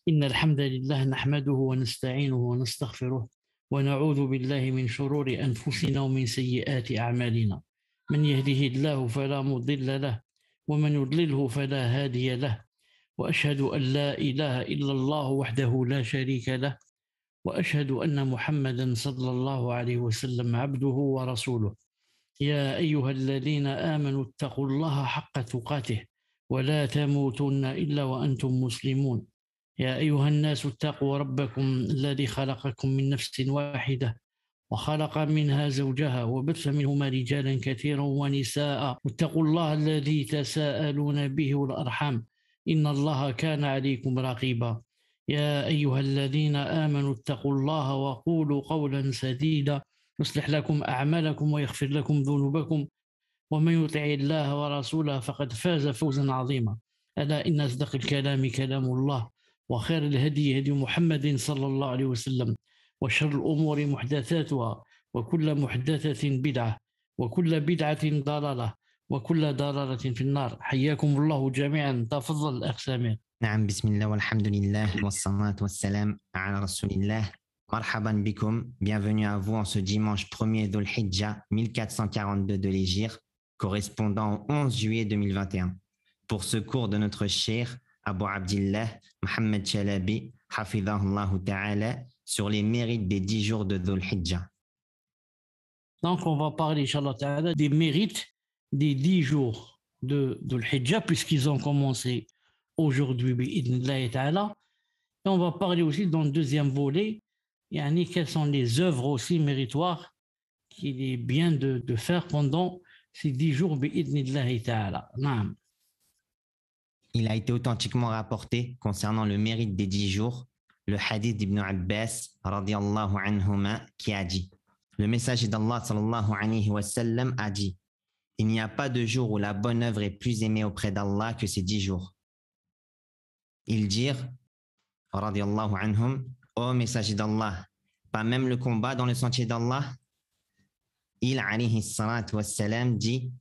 إن الحمد لله نحمده ونستعينه ونستغفره ونعوذ بالله من شرور أنفسنا ومن سيئات أعمالنا. من يهده الله فلا مضل له ومن يضلله فلا هادي له، وأشهد أن لا إله إلا الله وحده لا شريك له، وأشهد أن محمدا صلى الله عليه وسلم عبده ورسوله. يا أيها الذين آمنوا اتقوا الله حق تقاته ولا تموتن إلا وأنتم مسلمون. يا أيها الناس اتقوا ربكم الذي خلقكم من نفس واحدة وخلق منها زوجها وبث منهما رجالا كثيرا ونساء، واتقوا الله الذي تساءلون به والأرحام إن الله كان عليكم رقيبا. يا أيها الذين آمنوا اتقوا الله وقولوا قولا سديدا يصلح لكم أعمالكم ويغفر لكم ذنوبكم، ومن يطع الله ورسوله فقد فاز فوزا عظيما. ألا إن أصدق الكلام كلام الله، وخير الهدي هدي محمد صلى الله عليه وسلم، وشر الأمور محدثاتها، وكل محدثة بدعة، وكل بدعة ضلالة، وكل ضلالة في النار. حياكم الله جميعا. تفضل الأخ سامر. نعم، بسم الله والحمد لله والصلاة والسلام على رسول الله. Marhaban bikoum, bienvenue à vous en ce dimanche 1er Dhul Hijjah 1442 de l'Hégire, correspondant au 11 juillet 2021. Pour ce cours de notre cheikh Abu Abdillah Mohamed Chalabi, Hafidhahullah Ta'ala, sur les mérites des 10 jours de Dhul Hijjah. Donc on va parler, Inch'Allah Ta'ala, des mérites des 10 jours de Dhul Hijjah, puisqu'ils ont commencé aujourd'hui, bi'idhnillahi ta'ala. Et on va parler aussi dans le deuxième volet, quelles sont les œuvres aussi méritoires qu'il est bien de faire pendant ces 10 jours, bi'idhnillahi ta'ala. Naam. Il a été authentiquement rapporté concernant le mérite des 10 jours, le hadith d'Ibn Abbas, radiyallahu anhuma, qui a dit: le messager d'Allah, sallallahu alayhi wa sallam, a dit: il n'y a pas de jour où la bonne œuvre est plus aimée auprès d'Allah que ces 10 jours. Ils dirent, radiyallahu anhum: ô messager d'Allah, pas même le combat dans le sentier d'Allah? Il, alayhi salatu wassalam, dit: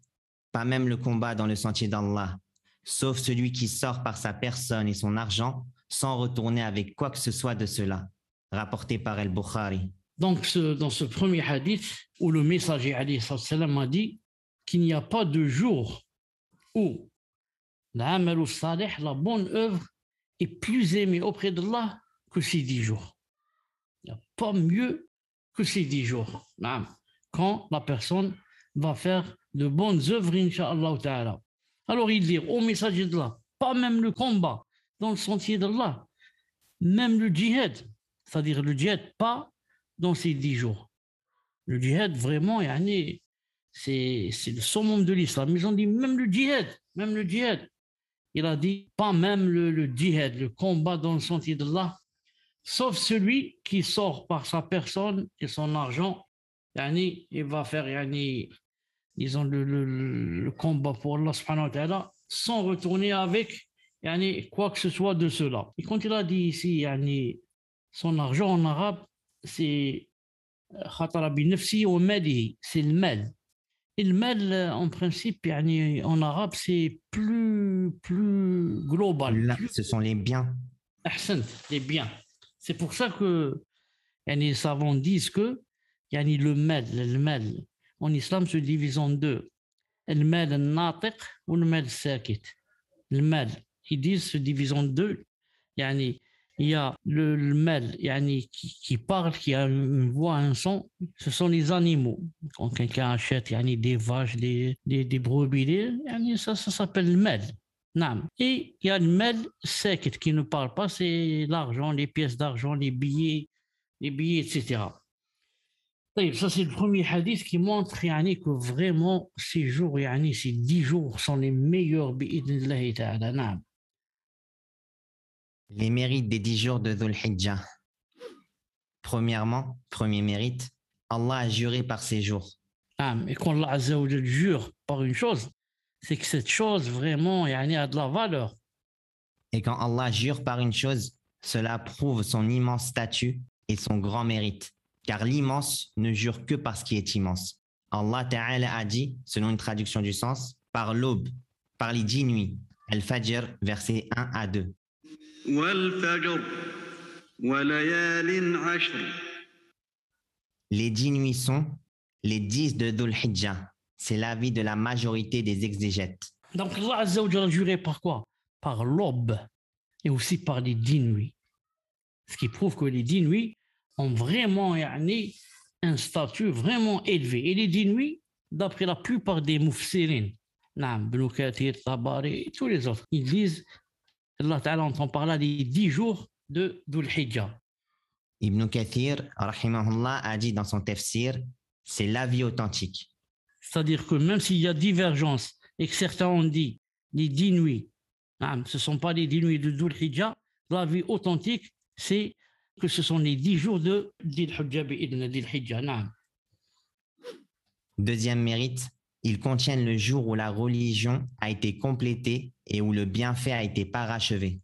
pas même le combat dans le sentier d'Allah, sauf celui qui sort par sa personne et son argent sans retourner avec quoi que ce soit de cela. Rapporté par Al-Bukhari. Donc, dans ce premier hadith, où le messager alayhi sallam a dit qu'il n'y a pas de jour où l'amal salih, la bonne œuvre, est plus aimée auprès d'Allah que ces 10 jours. Il n'y a pas mieux que ces 10 jours. Quand la personne va faire de bonnes œuvres, Inch'Allah Ta'ala. Alors il dit au messager d'Allah, pas même le combat dans le sentier d'Allah, même le djihad, c'est-à-dire le djihad, pas dans ces 10 jours. Le djihad, vraiment, c'est le summum de l'islam. Ils ont dit même le djihad. Il a dit pas même le djihad, le combat dans le sentier d'Allah, sauf celui qui sort par sa personne et son argent. Il va faire disons le combat pour Allah subhanahu wa ta'ala sans retourner avec quoi que ce soit de cela. Et quand il a dit ici son argent en arabe, c'est khatara bi nafsi wa malihi, c'est le mal. Et le mal, en principe, en arabe, c'est plus global. Là, ce sont les biens. Les biens. C'est pour ça que les savants disent que le mal, en islam, se divise en deux. Le mal al-natiq ou le mal al-sakit. Le mal, ils disent, se divise en deux. Il y a le mal qui parle, qui a une voix, un son, ce sont les animaux. Quand quelqu'un achète des vaches, des brebis, ça s'appelle le mal. Et il y a le mal sakit qui ne parle pas, c'est l'argent, les pièces d'argent, les billets, etc. Ça, c'est le premier hadith qui montre que vraiment ces jours, ces 10 jours sont les meilleurs bi'idhnillahi ta'ala. Les mérites des 10 jours de Dhul Hijjah. Premièrement, premier mérite, Allah a juré par ces jours. Et quand Allah Azza wa Jal jure par une chose, c'est que cette chose vraiment a de la valeur. Et quand Allah jure par une chose, cela prouve son immense statut et son grand mérite. Car l'immense ne jure que par ce qui est immense. Allah Ta'ala a dit, selon une traduction du sens, par l'aube, par les 10 nuits, Al-Fajr, versets 1 à 2. والفجر وليال عشر. Les 10 nuits sont les 10 de Dhul Hijjah. C'est l'avis de la majorité des exégètes. Donc Allah Azza wa Jalla a juré par quoi? Par l'aube et aussi par les 10 nuits. Ce qui prouve que les 10 nuits ont vraiment un statut vraiment élevé. Et les 10 nuits, d'après la plupart des mufassirin, Ibn Kathir, Tabari, tous les autres, ils disent, Allah Ta'ala entend par là les 10 jours de Dhul Hijjah. Ibn Kathir, rahimahullah, a dit dans son tafsir, c'est l'avis authentique. C'est-à-dire que même s'il y a divergence et que certains ont dit les 10 nuits, ce ne sont pas les 10 nuits de Dhul Hijjah, l'avis authentique, c'est que ce sont les 10 jours de Dhul Hijjah. Deuxième mérite, ils contiennent le jour où la religion a été complétée et où le bienfait a été parachevé.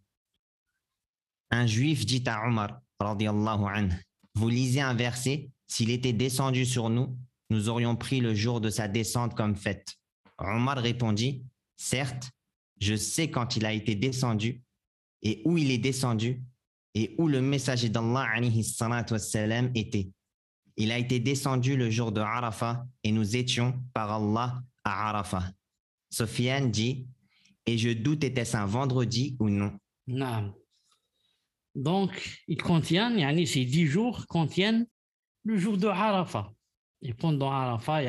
Un juif dit à Omar, radiyallahu anhu, vous lisez un verset, s'il était descendu sur nous, nous aurions pris le jour de sa descente comme fête. Omar répondit, certes, je sais quand il a été descendu et où il est descendu et où le messager d'Allah alayhi salatu wassalam était. Il a été descendu le jour de Arafat et nous étions par Allah à Arafat. Sofiane dit, et je doute était-ce un vendredi ou non. Non. Donc, ils contiennent, ces 10 jours contiennent le jour de Arafat. Et pendant Arafat,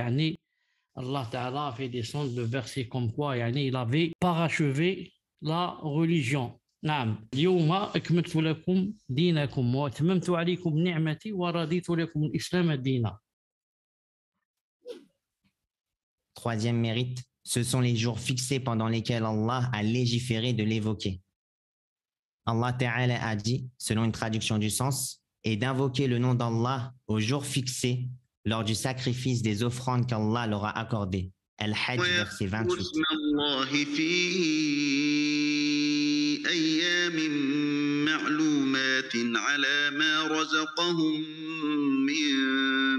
Allah Ta'ala a fait descendre le verset comme quoi il avait parachevé la religion. نعم اليوم أكملت لكم دينكم وأتممت عليكم نعمتي ورضيت لكم الإسلام دينا. Troisième mérite, ce sont les jours fixés pendant lesquels Allah a légiféré de l'évoquer. Allah Ta'ala a dit, selon une traduction du sens, et d'invoquer le nom d'Allah au jour fixé lors du sacrifice des offrandes qu'Allah leur a accordées. Al-Hajj, verset 28. أيام معلومات على ما رزقهم من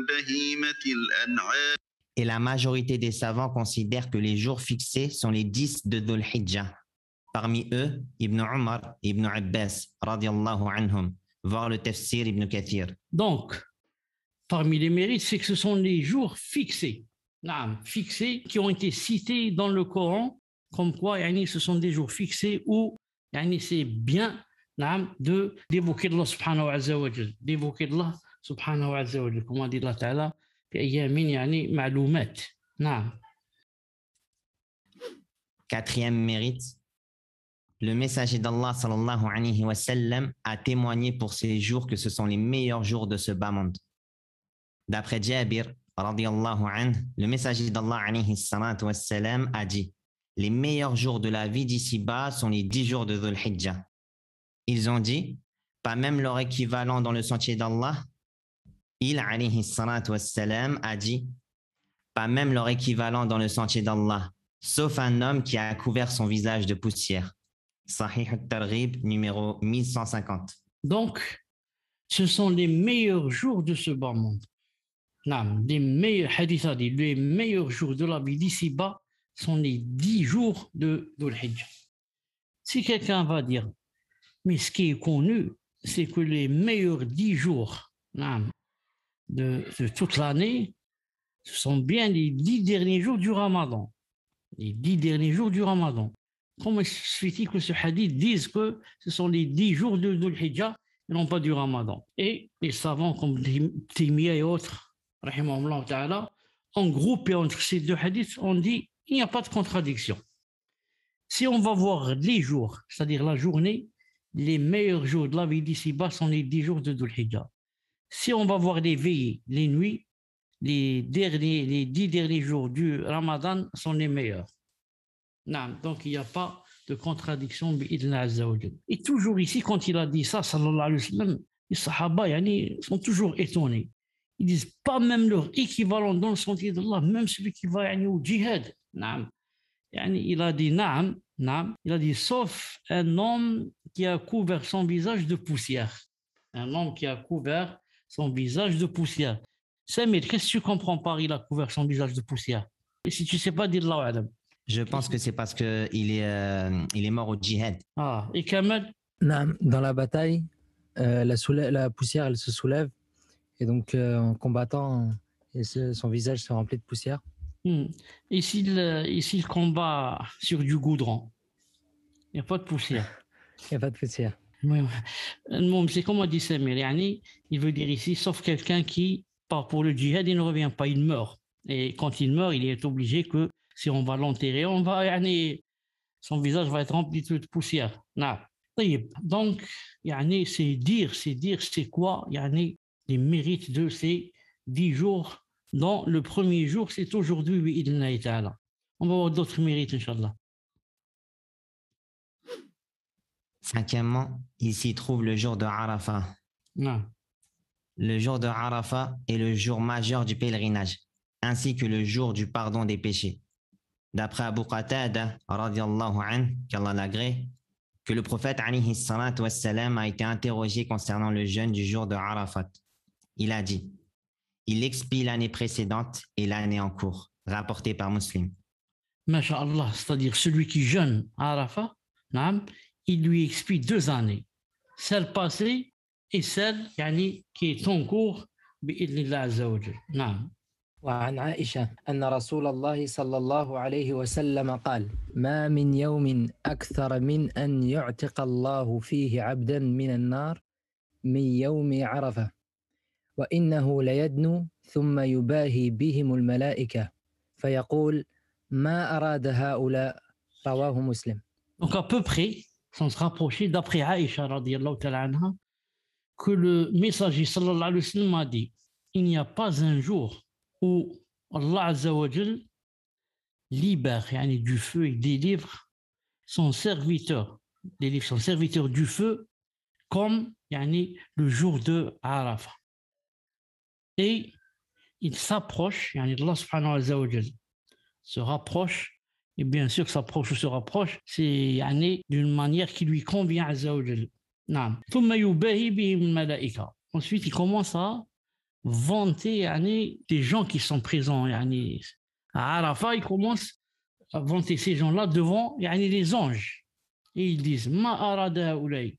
بهيمة الأنعام. Et la majorité des savants considèrent que les jours fixés sont les 10 de Dhul Hijjah. Parmi eux, Ibn Umar et Ibn Abbas, radiyallahu anhum, voir le tafsir Ibn Kathir. Donc, parmi les mérites, c'est que ce sont les jours fixés, fixés, qui ont été cités dans le Coran, comme quoi ce sont des jours fixés où c'est bien d'évoquer Allah subhanahu wa ta'ala, d'évoquer Allah subhanahu wa ta'ala, comme a dit Allah ta'ala, ma'loumat. Quatrième mérite, le messager d'Allah sallallahu alayhi wa sallam a témoigné pour ces jours que ce sont les meilleurs jours de ce bas monde. D'après Jabir, radiyallahu anhu, le messager d'Allah alayhi salatu wa sallam a dit, les meilleurs jours de la vie d'ici-bas sont les 10 jours de Dhul Hijjah. Ils ont dit, pas même leur équivalent dans le sentier d'Allah. Il, alayhi salatu wassalam, a dit, pas même leur équivalent dans le sentier d'Allah, sauf un homme qui a couvert son visage de poussière. Sahih al-Targhib, numéro 1150. Donc, ce sont les meilleurs jours de ce bas monde. Les meilleurs hadiths, les meilleurs jours de la vie d'ici-bas sont les 10 jours de Dhul Hijjah. Si quelqu'un va dire, mais ce qui est connu, c'est que les meilleurs 10 jours de toute l'année, ce sont bien les 10 derniers jours du Ramadan. Les 10 derniers jours du Ramadan. Comment se fait-il que ce hadith dise que ce sont les 10 jours de Dhul Hijjah et non pas du Ramadan? Et les savants comme Taymiyyah et autres, rahimahullah ta'ala, en groupé entre ces deux hadiths, on dit il n'y a pas de contradiction. Si on va voir les jours, c'est-à-dire la journée, les meilleurs jours de la vie d'ici-bas sont les 10 jours de Dhul Hijjah. Si on va voir les veillées, les nuits, les 10 derniers jours du Ramadan sont les meilleurs. Donc il n'y a pas de contradiction. Et toujours ici, quand il a dit ça, sallallahu alayhi wa sallam, les sahaba sont toujours étonnés. Ils disent pas même leur équivalent dans le sentier d'Allah, même celui qui va au djihad. Il a dit il a dit sauf un homme qui a couvert son visage de poussière. Un homme qui a couvert son visage de poussière. Samir, qu'est-ce que tu comprends par il a couvert son visage de poussière? Et si tu ne sais pas, dis-le. Je pense que c'est parce qu'il est mort au djihad. Ah, et Kamal? Dans la bataille, la poussière, elle se soulève, et donc en combattant, son visage se remplit de poussière. Et s'il combat sur du goudron, il n'y a pas de poussière. Il n'y a pas de poussière. Oui, c'est comme a dit Samir, yani, il veut dire ici, sauf quelqu'un qui part pour le djihad, il ne revient pas, il meurt. Et quand il meurt, il est obligé que si on va l'enterrer, yani, son visage va être rempli de poussière. Non. Donc, yani, c'est dire, c'est quoi yani, les mérites de ces 10 jours, dont le premier jour, c'est aujourd'hui, bi'idhnillahi ta'ala. On va avoir d'autres mérites, Inch'Allah. Cinquièmement, il s'y trouve le jour de Arafat. Non. Le jour de Arafat est le jour majeur du pèlerinage, ainsi que le jour du pardon des péchés. D'après Abu Qatada, radiallahu anhu, qu'Allah l'agrée, que le prophète alayhi salatu wassalam a été interrogé concernant le jeûne du jour de Arafat. Il a dit, il expie l'année précédente et l'année en cours, rapporté par Muslim. Masha'Allah, c'est-à-dire celui qui jeûne à Arafat, il lui expie 2 années, celle passée et celle yani, qui est en cours, bi'idhnillah azza wa jal. Naam. وعن عائشة أن رسول الله صلى الله عليه وسلم قال ما من يوم أكثر من أن يعتق الله فيه عبدا من النار من يوم عرفة وإنه ليدنو ثم يباهي بهم الملائكة فيقول ما أراد هؤلاء رواه مسلم. Donc à peu près, sans se rapprocher, d'après Aïcha radiallahu ta'ala anha, que le messager sallallahu alayhi wa sallam a dit, il n'y a pas un jour où Allah azza wa jal libère yani, du feu et délivre son serviteur, du feu comme yani, le jour de Arafat. Et il s'approche, yani Allah subhanahu wa jal se rapproche, et bien sûr que s'approche ou se rapproche, c'est yani, d'une manière qui lui convient azza wa jal. Ensuite, il commence à vanter yani, des gens qui sont présents yani, à Arafat, il commence à vanter ces gens-là devant yani, les anges. Et ils disent Ma arada haoulay.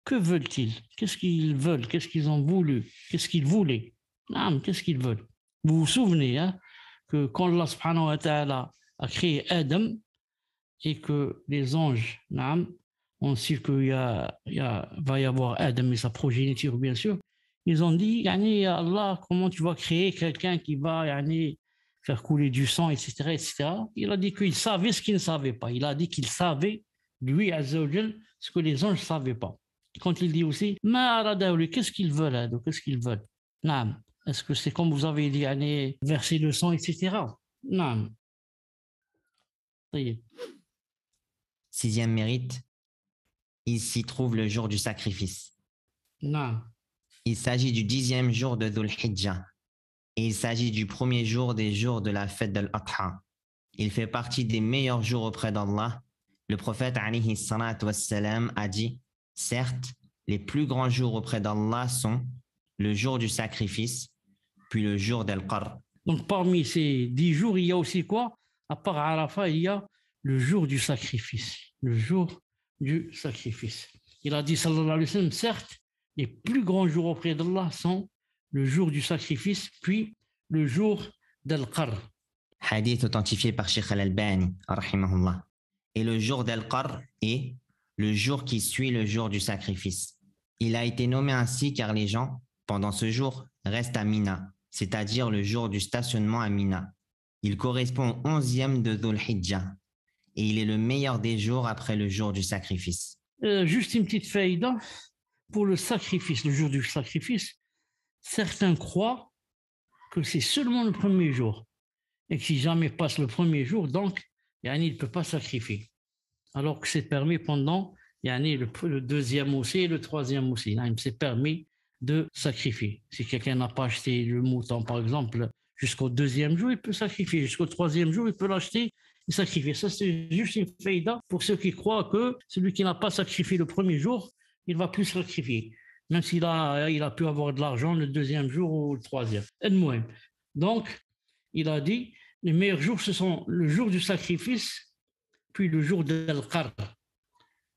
Que veulent-ils? Qu'est-ce qu'ils veulent? Qu'est-ce qu'ils ont voulu? Qu'est-ce qu'ils voulaient? Qu'est-ce qu'ils veulent? Vous vous souvenez hein, que quand Allah subhanahu wa ta'ala a créé Adam et que les anges ont su qu'il va y avoir Adam et sa progéniture, bien sûr, ils ont dit, yani, Allah, comment tu vas créer quelqu'un qui va yani, faire couler du sang, etc., etc. Il a dit qu'il savait ce qu'il ne savait pas. Il a dit qu'il savait, lui, Azza wa Jal, ce que les anges ne savaient pas. Quand il dit aussi, qu'est-ce qu'ils veulent, qu'est-ce qu'ils veulent? Est-ce que c'est comme vous avez dit, yani, verser le sang, etc. Non. Sixième mérite, il s'y trouve le jour du sacrifice. Non. Il s'agit du 10e jour de Dhul Hijjah et il s'agit du premier jour des jours de la fête de l'Adha. Il fait partie des meilleurs jours auprès d'Allah. Le prophète alayhi salatu wassalam a dit, certes, les plus grands jours auprès d'Allah sont le jour du sacrifice, puis le jour d'Al-Qarr. Donc parmi ces 10 jours, il y a aussi quoi? À part Arafat, il y a le jour du sacrifice. Le jour du sacrifice. Il a dit, sallallahu alayhi wa sallam, certes, les plus grands jours auprès d'Allah sont le jour du sacrifice, puis le jour d'Al-Qarr. Hadith authentifié par Sheikh Al-Albani, rahimahullah. Et le jour d'Al-Qarr est le jour qui suit le jour du sacrifice. Il a été nommé ainsi car les gens, pendant ce jour, restent à Mina, c'est-à-dire le jour du stationnement à Mina. Il correspond au 11e de Dhul Hijjah et il est le meilleur des jours après le jour du sacrifice. Juste une petite faïda. Pour le sacrifice, le jour du sacrifice, certains croient que c'est seulement le premier jour et que si jamais passe le premier jour, donc yani, il ne peut pas sacrifier. Alors que c'est permis pendant yani, le deuxième aussi et le troisième aussi. C'est permis de sacrifier. Si quelqu'un n'a pas acheté le mouton, par exemple, jusqu'au deuxième jour, il peut sacrifier. Jusqu'au troisième jour, il peut l'acheter et sacrifier. Ça, c'est juste une faïda pour ceux qui croient que celui qui n'a pas sacrifié le premier jour, il va plus sacrifier, même s'il a pu avoir de l'argent le deuxième jour ou le troisième. Donc, il a dit, les meilleurs jours, ce sont le jour du sacrifice, puis le jour d'Al-Qarr.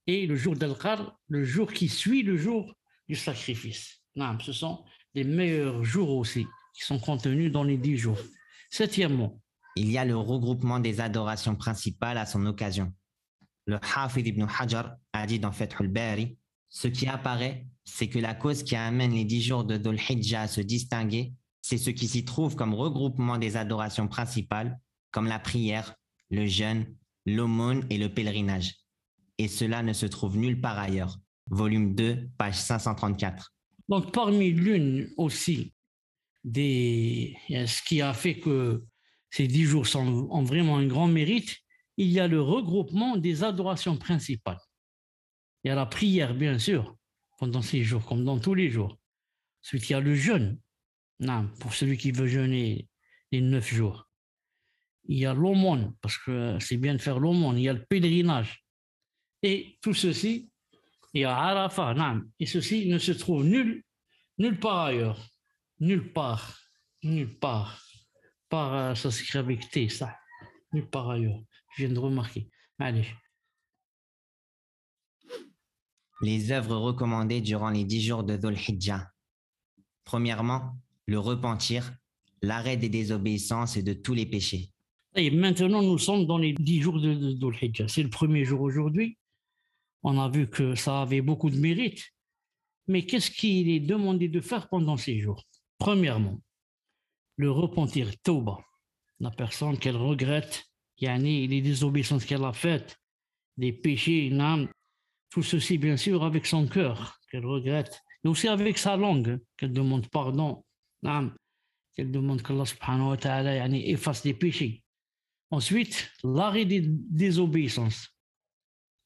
et le jour d'Al-Qar, le jour qui suit le jour du sacrifice. Non, ce sont les meilleurs jours aussi qui sont contenus dans les 10 jours. Septièmement, il y a le regroupement des adorations principales à son occasion. Le Hafid ibn Hajar a dit dans Fath al-Bari, ce qui apparaît, c'est que la cause qui amène les 10 jours de Dhul Hijjah à se distinguer, c'est ce qui s'y trouve comme regroupement des adorations principales, comme la prière, le jeûne, l'aumône et le pèlerinage. Et cela ne se trouve nulle part ailleurs. Volume 2, page 534. donc parmi l'une aussi ce qui a fait que ces 10 jours ont vraiment un grand mérite, il y a le regroupement des adorations principales. Il y a la prière, bien sûr, pendant ces jours, comme dans tous les jours. Ensuite, il y a le jeûne, non, pour celui qui veut jeûner les 9 jours. Il y a l'aumône, parce que c'est bien de faire l'aumône. Il y a le pèlerinage. Et tout ceci, il y a Arafat, non, et ceci ne se trouve nulle part ailleurs. Nulle part. Ça s'écrit avec T, ça. Nulle part ailleurs. Je viens de remarquer. Allez. Les œuvres recommandées durant les 10 jours de Dhul Hijjah. Premièrement, le repentir, l'arrêt des désobéissances et de tous les péchés. Et maintenant, nous sommes dans les 10 jours de Dhul Hijjah. C'est le premier jour aujourd'hui. On a vu que ça avait beaucoup de mérite. Mais qu'est-ce qu'il est demandé de faire pendant ces jours? Premièrement, le repentir, tauba. La personne qu'elle regrette, les désobéissances qu'elle a faites, les péchés, tout ceci bien sûr avec son cœur qu'elle regrette, et aussi avec sa langue qu'elle demande pardon, qu'elle demande qu'Allah subhanahu wa ta'ala efface les péchés. Ensuite, l'arrêt des désobéissances,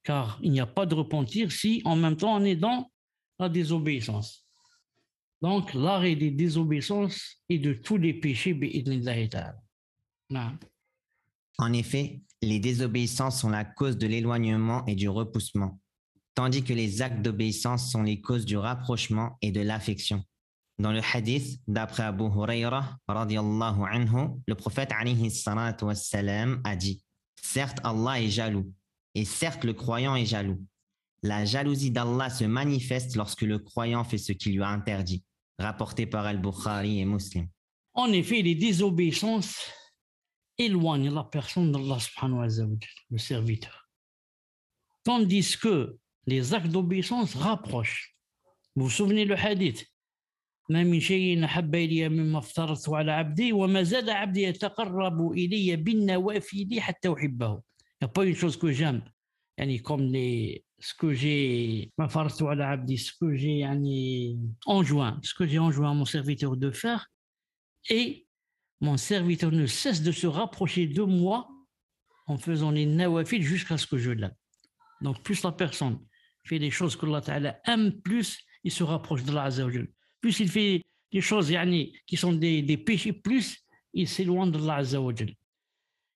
car il n'y a pas de repentir si en même temps on est dans la désobéissance. Donc l'arrêt des désobéissances et de tous les péchés bi'idhnillahi ta'ala. En effet, les désobéissances sont la cause de l'éloignement et du repoussement, tandis que les actes d'obéissance sont les causes du rapprochement et de l'affection. Dans le hadith, d'après Abu Huraira, radiyallahu anhu, le prophète alayhi salatu wassalam a dit « Certes, Allah est jaloux, et certes, le croyant est jaloux. La jalousie d'Allah se manifeste lorsque le croyant fait ce qu'il lui a interdit. » Rapporté par Al-Bukhari et Muslim. En effet, les désobéissances éloignent la personne d'Allah subhanahu wa ta'ala, le serviteur. Tandis que les actes d'obéissance rapprochent. Vous vous souvenez le hadith? ما من شيء أحب إلي مما افترضته على عبدي وما زاد عبدي يتقرب إلي بالنوافل حتى أحبه. Il n'y a pas une chose que j'aime, comme ce que j'ai enjoint à mon serviteur de faire, et mon serviteur ne cesse de se rapprocher de moi en faisant les nawafil jusqu'à ce que je l'aime. Donc plus la personne fait des choses que Allah Ta'ala aime, plus il se rapproche de Allah Azza wa Jal. Plus il fait des choses qui sont des péchés, plus il s'éloigne de Allah Azza wa Jal.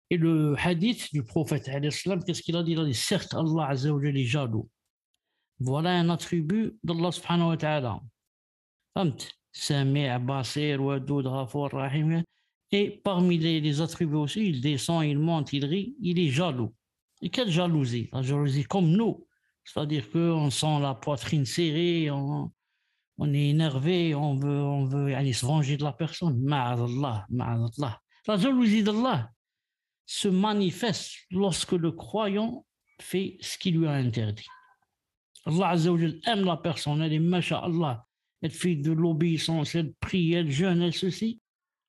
Et le hadith du prophète, qu'est-ce qu'il a dit? Il a dit, certes, Allah Azza wa Jal est jaloux. Voilà un attribut d'Allah subhanahu wa ta'ala. Sami', Basir, Wadoud, Ghafour, Rahim. Et parmi les attributs aussi, il descend, il monte, il rit, il est jaloux. Et quelle jalousie? La jalousie comme nous. C'est-à-dire qu'on sent la poitrine serrée, on est énervé, on veut se venger de la personne. Ma'adallah. La jalousie d'Allah se manifeste lorsque le croyant fait ce qu'il lui a interdit. Allah Azza wa Jal aime la personne, elle est masha'Allah, elle fait de l'obéissance, elle prie, elle jeûne, elle ceci.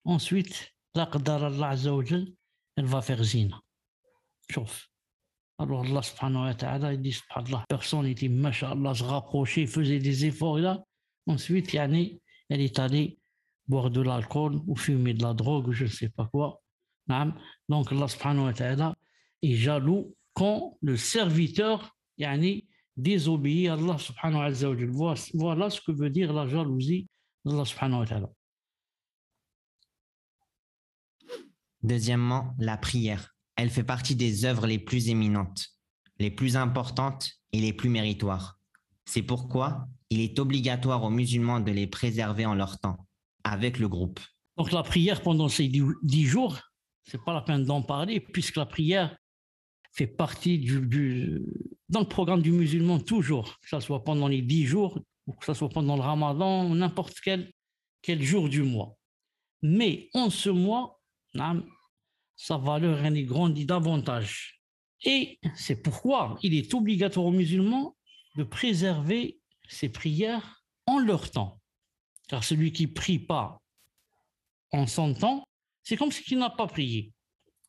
Ensuite, l'aqdar Allah Azza wa Jal, elle va faire zina. Chouf. Alors Allah subhanahu wa ta'ala, il dit subhanallah, la personne était masha'Allah, se rapprochait, faisait des efforts là. Ensuite, elle est allée boire de l'alcool ou fumer de la drogue ou je ne sais pas quoi. Donc Allah subhanahu wa ta'ala est jaloux quand le serviteur désobéit à Allah subhanahu wa ta'ala. Voilà ce que veut dire la jalousie d'Allah subhanahu wa ta'ala. Deuxièmement, la prière. Elle fait partie des œuvres les plus éminentes, les plus importantes et les plus méritoires. C'est pourquoi il est obligatoire aux musulmans de les préserver en leur temps, avec le groupe. Donc la prière pendant ces 10 jours, c'est pas la peine d'en parler, puisque la prière fait partie dans le programme du musulman toujours, que ce soit pendant les 10 jours, ou que ce soit pendant le ramadan, ou n'importe quel jour du mois. Mais en ce mois, sa valeur elle grandit davantage. Et c'est pourquoi il est obligatoire aux musulmans de préserver ses prières en leur temps. Car celui qui ne prie pas en son temps, c'est comme s'il n'a pas prié.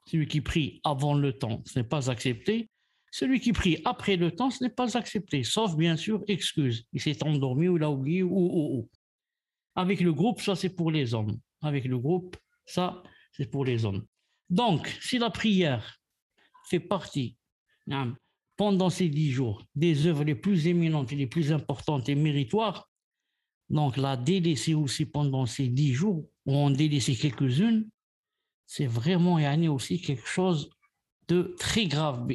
Celui qui prie avant le temps, ce n'est pas accepté. Celui qui prie après le temps, ce n'est pas accepté, sauf bien sûr excuse. Il s'est endormi ou il a oublié ou. Avec le groupe, ça c'est pour les hommes. Avec le groupe, ça c'est pour les hommes. Donc, si la prière fait partie, pendant ces 10 jours, des œuvres les plus éminentes et les plus importantes et méritoires, donc la délaisser aussi pendant ces 10 jours, ou en délaisser quelques-unes, c'est vraiment aussi quelque chose de très grave,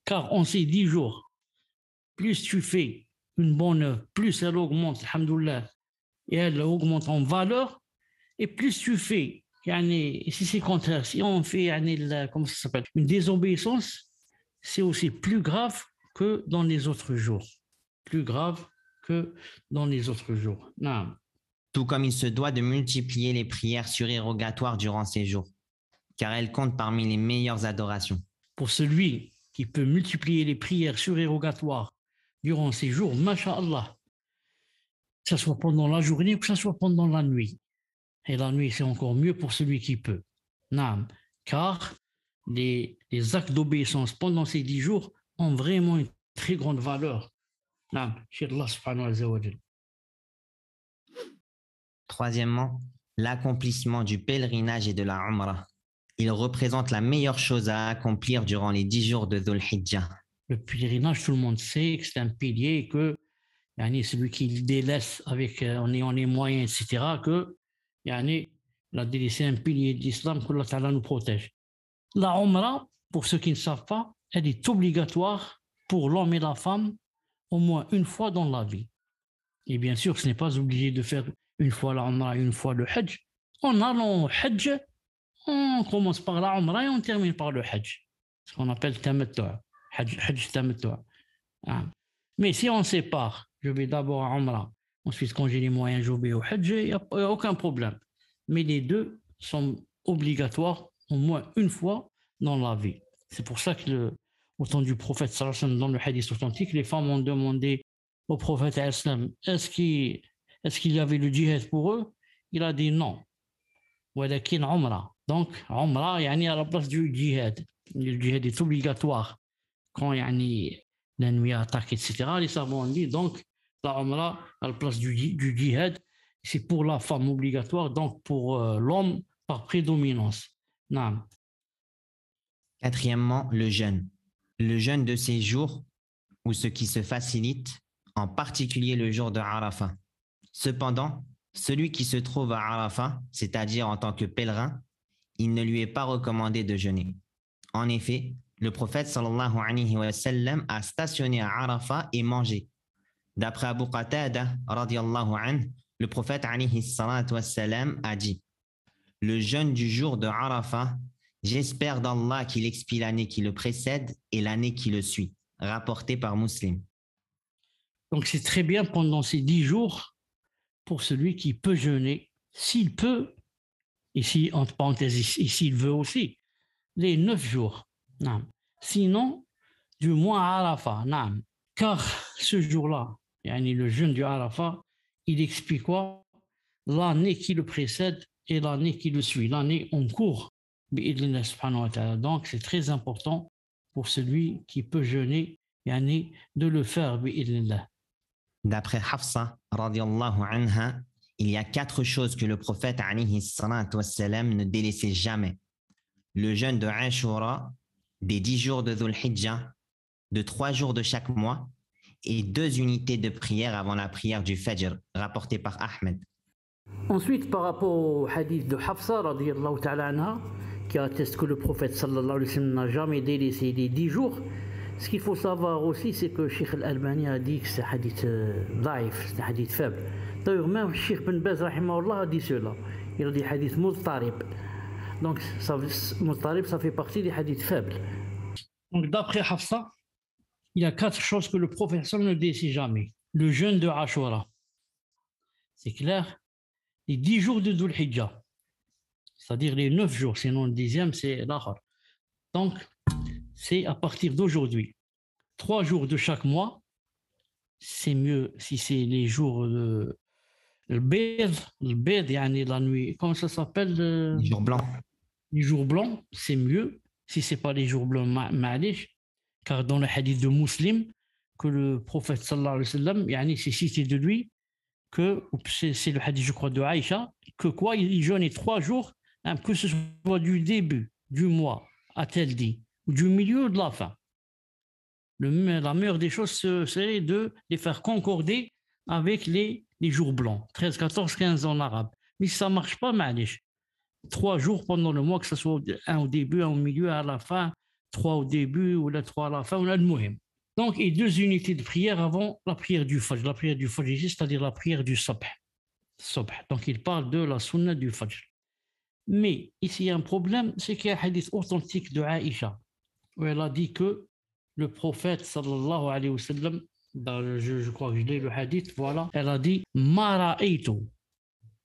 car en ces 10 jours, plus tu fais une bonne œuvre, plus elle augmente, alhamdoulilah, et elle augmente en valeur, et plus tu fais, si c'est contraire, si on fait comment ça s'appelle, une désobéissance, c'est aussi plus grave que dans les autres jours. Plus grave que dans les autres jours. Non. Tout comme il se doit de multiplier les prières surérogatoires durant ces jours, car elles comptent parmi les meilleures adorations. Pour celui qui peut multiplier les prières surérogatoires durant ces jours, masha'Allah, que ce soit pendant la journée ou que ce soit pendant la nuit. Et la nuit, c'est encore mieux pour celui qui peut. Non. Car les actes d'obéissance pendant ces 10 jours ont vraiment une très grande valeur. Non. Chez Allah subhanahu wa ta'ala. Troisièmement, l'accomplissement du pèlerinage et de la Umrah. Il représente la meilleure chose à accomplir durant les 10 jours de Dhul Hijjah. Le pèlerinage, tout le monde sait que c'est un pilier et que celui qui le délaisse en ayant les moyens, etc., que il a délaissé un pilier de l'islam, que Allah Ta'ala nous protège. La Umrah, pour ceux qui ne savent pas, elle est obligatoire pour l'homme et la femme au moins une fois dans la vie. Et bien sûr, ce n'est pas obligé de faire une fois la Umrah et une fois le Hajj. En allant au Hajj, on commence par la Umrah et on termine par le Hajj. Ce qu'on appelle Tamattu'. Hajj Tamattu'. Mais si on sépare, je vais d'abord à Umrah, ensuite quand j'ai les moyens, je vais au Hajj, il n'y a aucun problème. Mais les deux sont obligatoires au moins une fois dans la vie. C'est pour ça que au temps du prophète sallallahu alayhi wa sallam, dans le hadith authentique, les femmes ont demandé au prophète sallallahu alayhi wa sallam, est-ce qu'il y avait le djihad pour eux? Il a dit non. Walakin Umrah. Donc, Umrah, à la place du djihad. Le djihad est obligatoire quand la nuit attaque, etc. Les savants ont dit, donc, la Umrah, à la place du djihad, c'est pour la femme obligatoire, donc pour l'homme par prédominance. Non. Quatrièmement, le jeûne. Le jeûne de ces jours ou ce qui se facilite, en particulier le jour de Arafat. Cependant, celui qui se trouve à Arafat, c'est-à-dire en tant que pèlerin, il ne lui est pas recommandé de jeûner. En effet, le prophète sallallahu alayhi wa sallam a stationné à Arafat et mangé. D'après Abu Qatada, radiyallahu anhu, le prophète alayhi salatu wa sallam a dit: le jeûne du jour de Arafat, j'espère d'Allah qu'il expie l'année qui le précède et l'année qui le suit. Rapporté par Muslim. Donc c'est très bien pendant ces 10 jours pour celui qui peut jeûner, s'il peut, ici entre parenthèses, et s'il veut aussi, les 9 jours. Non. Sinon, du mois Arafat. Non. Car ce jour-là, le jeûne du Arafat, il explique quoi? L'année qui le précède et l'année qui le suit, l'année en cours. Donc c'est très important pour celui qui peut jeûner, de le faire. D'après Hafsa, radiallahu anha, il y a 4 choses que le prophète alayhi salatu wassalam ne délaissait jamais. Le jeûne de Ashura, des 10 jours de Dhul Hijjah, de 3 jours de chaque mois et 2 unités de prière avant la prière du Fajr, rapporté par Ahmed. Ensuite, par rapport au hadith de Hafsa, radiallahu ta'ala anha, qui atteste que le prophète sallallahu alayhi wa sallam n'a jamais délaissé les 10 jours, ce qu'il faut savoir aussi, c'est que Cheikh Al-Albani a dit que c'est un hadith daif, c'est un hadith faible. D'ailleurs, même Cheikh Ben Baz rahimahullah a dit cela. Il a dit hadith mudtarib. Donc, mudtarib, ça fait partie des hadiths faibles. Donc, d'après Hafsa, il y a 4 choses que le prophète ne décide jamais. Le jeûne de Ashura, c'est clair. Les 10 jours de Dhul Hijjah, c'est-à-dire les 9 jours, sinon le 10e, c'est l'Akhar. Donc, c'est à partir d'aujourd'hui. 3 jours de chaque mois, c'est mieux si c'est les jours de le bed, yani la nuit, comment ça s'appelle Les jours blancs. les jours blancs, c'est mieux si c'est pas les jours blancs, ma'alish, car dans le hadith de Muslim, que le prophète sallallahu alayhi wa sallam, yani c'est cité de lui, que c'est le hadith, je crois, de Aïcha, que quoi, il jeûnait 3 jours, hein, que ce soit du début du mois, a-t-elle dit, ou du milieu ou de la fin. La meilleure des choses serait de les faire concorder avec les jours blancs, 13, 14, 15 en arabe. Mais si ça ne marche pas, ma'alish, 3 jours pendant le mois, que ce soit un au début, un au milieu, à la fin, 3 au début, ou la 3 à la fin, ou la muhim. Donc, et 2 unités de prière avant la prière du Fajr. La prière du Fajr ici, c'est-à-dire la prière du Subh. Donc, il parle de la sunna du Fajr. Mais ici, il y a un problème, c'est qu'il y a un hadith authentique de Aïcha, où elle a dit que le prophète, sallallahu alayhi wa sallam, je crois que je l'ai le hadith, voilà, elle a dit « Ma ra'aytu »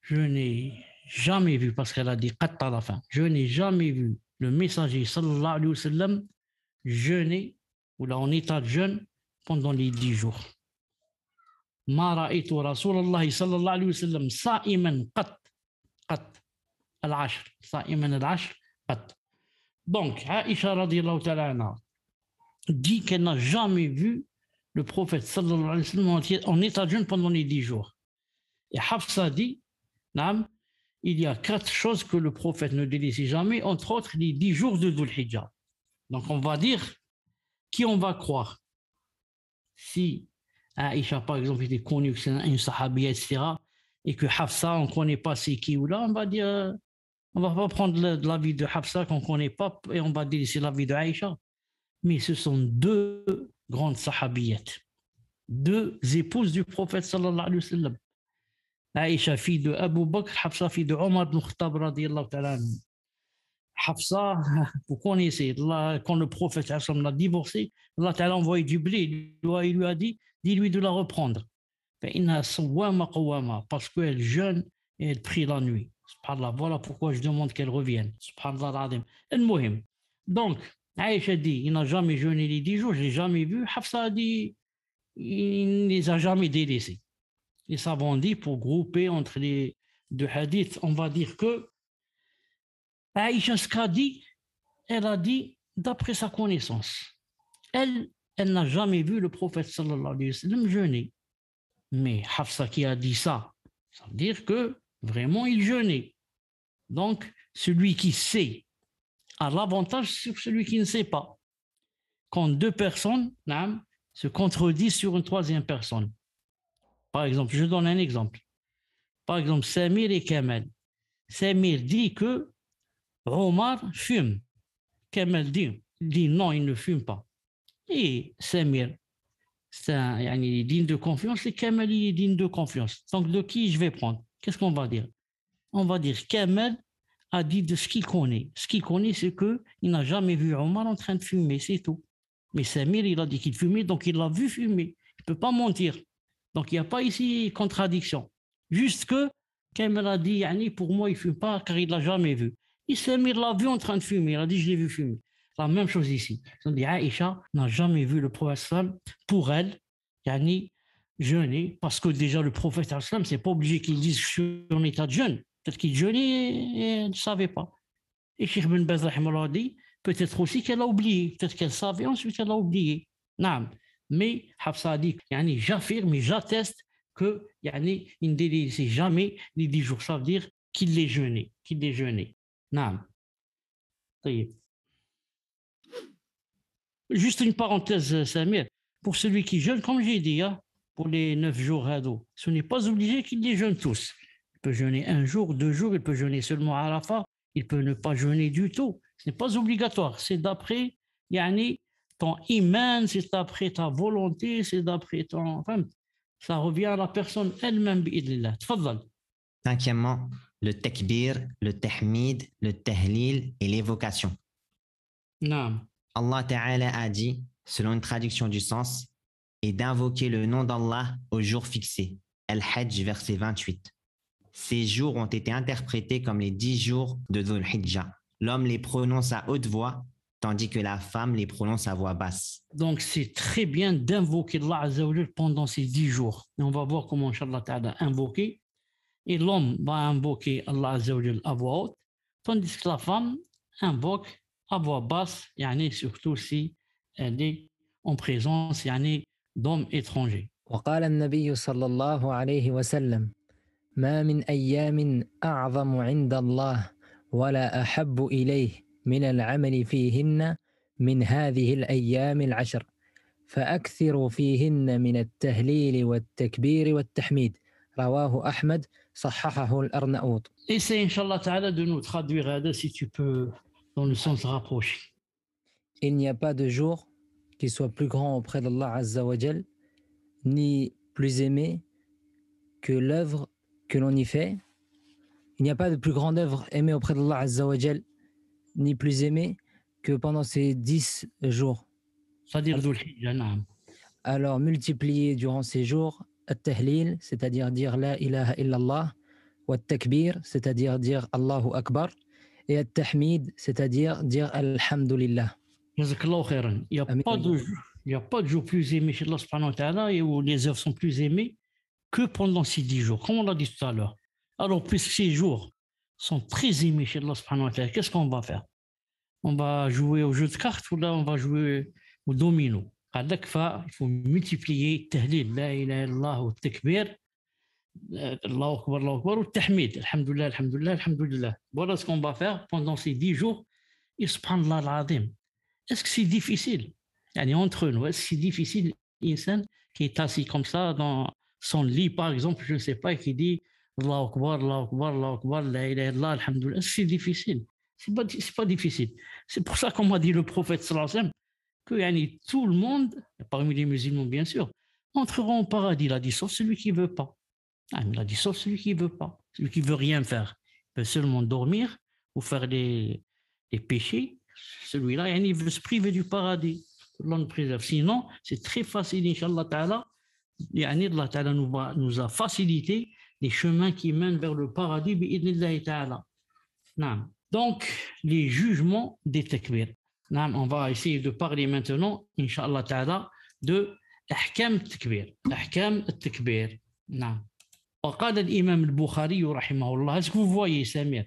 je n'ai jamais vu, parce qu'elle a dit « Qatt » à la fin, je n'ai jamais vu le messager, sallallahu alayhi wa sallam, jeûner, ou là en état de jeûne, pendant les 10 jours. « Ma ra'aytu Rasulallah sallallahu alayhi wa sallam sa'iman qatt al-ashr » sa'iman al-ashr qatt. Donc, Aïcha radiyallahu ta'ala anha dit qu'elle n'a jamais vu le prophète sallallahu alayhi wa sallam en état de jeûne pendant les 10 jours. Et Hafsa dit, il y a 4 choses que le prophète ne délaissait jamais, entre autres les 10 jours de Dhul Hijjah. Donc on va dire, qui on va croire? Si Aïcha par exemple était connue que c'est une sahabia, etc., et que Hafsa, on ne connaît pas c'est qui ou là, on va dire, on ne va pas prendre l'avis de Hafsa qu'on ne connaît pas et on va délaisser l'avis de Aïcha. Mais ce sont 2 grandes sahabiyettes, 2 épouses du prophète sallallahu alayhi wa sallam. Aïcha, fille de Abu Bakr, Hafsa, fille de Omar ibn Khattab radiyallahu ta'ala. Hafsa, vous connaissez, là, quand le prophète l'a divorcé, Allah ta'ala a envoyé du blé, il lui a dit, dis-lui de la reprendre. Parce qu'elle jeûne et elle prie la nuit. Subhanallah, voilà pourquoi je demande qu'elle revienne. Subhanallah al-Muhim. Donc, Aïcha dit, il n'a jamais jeûné les 10 jours, je ne l'ai jamais vu. Hafsa a dit, il ne les a jamais délaissés. Les savants disent, pour grouper entre les 2 hadiths, on va dire que Aïcha, ce qu'a dit, elle a dit d'après sa connaissance. Elle n'a jamais vu le prophète sallallahu alayhi wa sallam jeûner. Mais Hafsa qui a dit ça, ça veut dire que vraiment il jeûnait. Donc, celui qui sait a l'avantage sur celui qui ne sait pas. Quand 2 personnes se contredisent sur une 3e personne. Par exemple, je donne un exemple. Par exemple, Samir et Kamal. Samir dit que Omar fume. Kamal dit non, il ne fume pas. Et Samir, il est digne de confiance et Kamal est digne de confiance. Donc, de qui je vais prendre? Qu'est-ce qu'on va dire? On va dire Kamal a dit de ce qu'il connaît. Ce qu'il connaît, c'est qu'il n'a jamais vu Omar en train de fumer, c'est tout. Mais Samir, il a dit qu'il fumait, donc il l'a vu fumer. Il ne peut pas mentir. Donc, il n'y a pas ici contradiction. Juste que Kamal a dit, pour moi, il ne fume pas car il ne l'a jamais vu. Et Samir l'a vu en train de fumer. Il a dit, je l'ai vu fumer. La même chose ici. On dit, Aïcha n'a jamais vu le prophète pour elle, jeûner, parce que déjà le prophète, c'est pas obligé qu'il dise que je suis en état de jeûne. Peut-être qu'il jeûnait et elle ne savait pas. Et Cheikh Ben Baz a dit, peut-être aussi qu'elle a oublié. Peut-être qu'elle savait, ensuite elle a oublié. Non. Mais Hafsa a dit, j'affirme et j'atteste que il ne délaissait jamais les 10 jours. Ça veut dire qu'il les jeûnait. Non. Juste une parenthèse, Samir. Pour celui qui jeûne, comme j'ai dit, pour les 9 jours Hado, ce n'est pas obligé qu'il les jeûne tous. Il peut jeûner 1 jour, 2 jours, il peut jeûner seulement à Arafat, il peut ne pas jeûner du tout. Ce n'est pas obligatoire. C'est d'après ton iman, c'est d'après ta volonté, c'est d'après ton... Enfin, ça revient à la personne elle-même. Tfadal. 5e, le takbir, le tahmid, le tahlil et l'évocation. Non. Allah Ta'ala a dit, selon une traduction du sens, et d'invoquer le nom d'Allah au jour fixé. Al-Hajj, verset 28. Ces jours ont été interprétés comme les 10 jours de Dhul Hijjah. L'homme les prononce à haute voix, tandis que la femme les prononce à voix basse. Donc, c'est très bien d'invoquer Allah Azza wa Jal pendant ces 10 jours. Et on va voir comment, Inch'Allah Ta'ala, invoquer. Et l'homme va invoquer Allah Azza wa Jal à voix haute, tandis que la femme invoque à voix basse, yani surtout si elle est en présence d'hommes étrangers. وقال النبي صلى الله عليه وسلم ما من أيام أعظم عند الله ولا أحب إليه من العمل فيهن من هذه الأيام العشر فأكثروا فيهن من التهليل والتكبير والتحميد رواه أحمد صححه الأرناؤوط. Essaye, Inch'Allah Ta'ala, de nous traduire, si tu peux, dans le sens rapproché. Il n'y a pas de jour qui soit plus grand auprès d'Allah Azza wa Jal, ni plus aimé que l'œuvre que l'on y fait. Il n'y a pas de plus grande œuvre aimée auprès d'Allah Azza wa Jal, ni plus aimée que pendant ces 10 jours. C'est-à-dire Dhul Hijjah, naam. Alors multiplier durant ces jours at-tahlil, c'est-à-dire dire la ilaha illallah, wa at-takbir, c'est-à-dire dire Allahu Akbar, et at-tahmid, c'est-à-dire dire alhamdulillah. Jazakallahu khairan. Il n'y a pas de jour plus aimé chez Allah subhanahu wa ta'ala et où les œuvres sont plus aimées que pendant ces 10 jours, comme on l'a dit tout à l'heure. Alors, puisque ces jours sont très aimés chez Allah subhanahu wa ta'ala, qu'est-ce qu'on va faire? On va jouer au jeu de cartes ou là on va jouer au domino? Il faut multiplier tahlil, la ilaha illallah, ou takbir, Allahu akbar, ou tahmid, alhamdulillah, alhamdulillah, alhamdulillah. Voilà ce qu'on va faire pendant ces 10 jours. Et subhanallah al-azim. Est-ce que c'est difficile? Entre nous, est-ce que c'est difficile, insan qui est assis comme ça dans son lit, par exemple, je ne sais pas, et qui dit Allahu Akbar, Allahu Akbar, Allahu Akbar, la ilaha illallah, alhamdulillah. Est-ce que c'est difficile? C'est pas difficile. C'est pour ça qu'on m'a dit le prophète sallallahu alayhi wa sallam que tout le monde, parmi les musulmans bien sûr, entreront au paradis. Il a dit sauf celui qui ne veut pas. Il a dit sauf celui qui ne veut pas. Celui qui ne veut rien faire. Il peut seulement dormir ou faire des péchés. Celui-là, il veut se priver du paradis. Allah nous préserve. Sinon, c'est très facile, Inch'Allah Ta'ala. Allah Ta'ala nous a facilité les chemins qui mènent vers le paradis, bi'idnillahi Ta'ala. Donc, les jugements des takbir. On va essayer de parler maintenant, Inch'Allah Ta'ala, de أحكام التكبير. أحكام التكبير. نعم. وقال الإمام البخاري رحمه الله. Est-ce que vous voyez, Samir?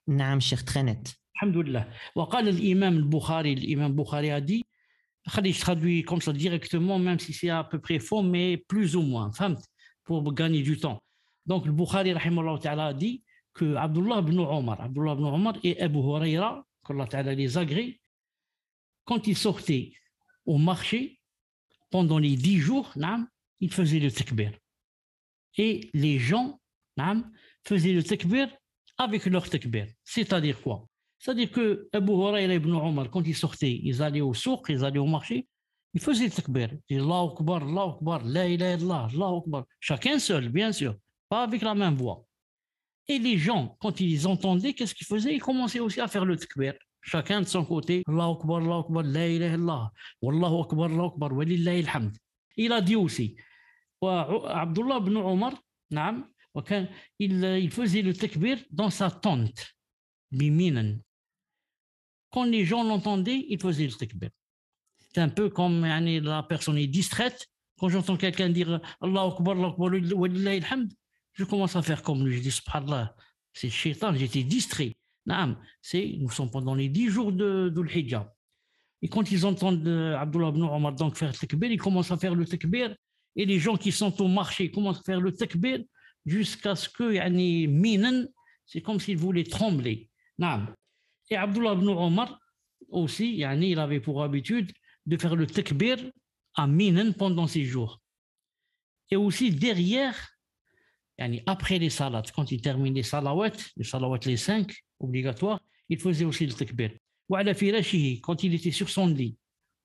نعم شيخ, très net. Alhamdulillah. وقال الإمام البخاري. L'imam Bukhari a dit, je traduis comme ça directement, même si c'est à peu près faux, mais plus ou moins, pour gagner du temps. Donc, le Bukhari rahimahullah ta'ala a dit que Abdullah ibn Omar et Abu Huraira, qu'Allah ta'ala les agrée, quand ils sortaient au marché, pendant les 10 jours, ils faisaient le takbir. Et les gens faisaient le takbir avec leur takbir. C'est-à-dire quoi? C'est-à-dire que Abu Huraira et Ibn Omar, quand ils sortaient, ils allaient au souk, ils allaient au marché, ils faisaient le takbir. Ils disaient Allahu Akbar, la ilaha illallah, Allahu Akbar. Chacun seul, bien sûr, pas avec la même voix. Et les gens, quand ils entendaient, qu'est-ce qu'ils faisaient? Ils commençaient aussi à faire le takbir. Chacun de son côté, Allahu Akbar, la ilaha illallah, Wallahu Akbar, walillahi alhamd. Il a dit aussi, Abdullah ibn Omar, il faisait le takbir dans sa tente, biminan. Quand les gens l'entendaient, il faisait le takbir. C'est un peu comme la personne est distraite. Quand j'entends quelqu'un dire Allahu Akbar, walillahi alhamd, je commence à faire comme lui. Je dis subhanallah, c'est le shaitan, j'étais distrait. Nous sommes pendant les 10 jours de Dhul Hijjah. Et quand ils entendent Abdullah ibn Omar donc faire le takbir, ils commencent à faire le takbir. Et les gens qui sont au marché commencent à faire le takbir jusqu'à ce que minan, c'est comme s'ils voulaient trembler. Et Abdullah ibn Omar aussi, il avait pour habitude de faire le takbir à minan pendant ces jours. Et aussi derrière, après les salats, quand il termine les salawats les 5 obligatoires, il faisait aussi le takbir. وعلى فراشه, quand il était sur son lit,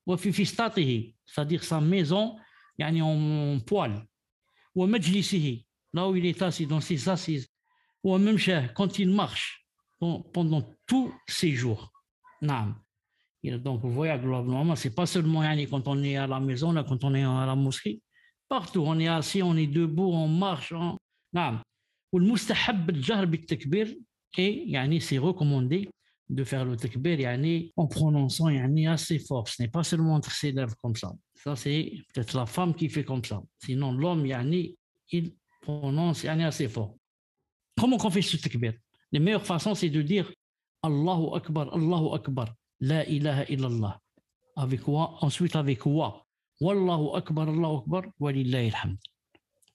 وفي فسطاطه, c'est-à-dire sa maison, en poil, ومجلسه, là où il est assis dans ses assises, وممشاه, quand il marche pendant tous ces jours. Et donc, vous voyez, globalement, c'est pas seulement quand on est à la maison, là, quand on est à la mosquée. Partout, on est assis, on est debout, on marche. نعم. والمستحب الجهر بالتكبير et c'est recommandé de faire le takbir en prononçant assez fort. Ce n'est pas seulement entre ses lèvres comme ça. Ça, c'est peut-être la femme qui fait comme ça. Sinon, l'homme, il prononce assez fort. Comment on fait ce takbir? La meilleure façon, c'est de dire Allahu Akbar, la ilaha illallah. Avec quoi? Ensuite, avec wa. Wallahu Akbar, wa lillahi alhamd.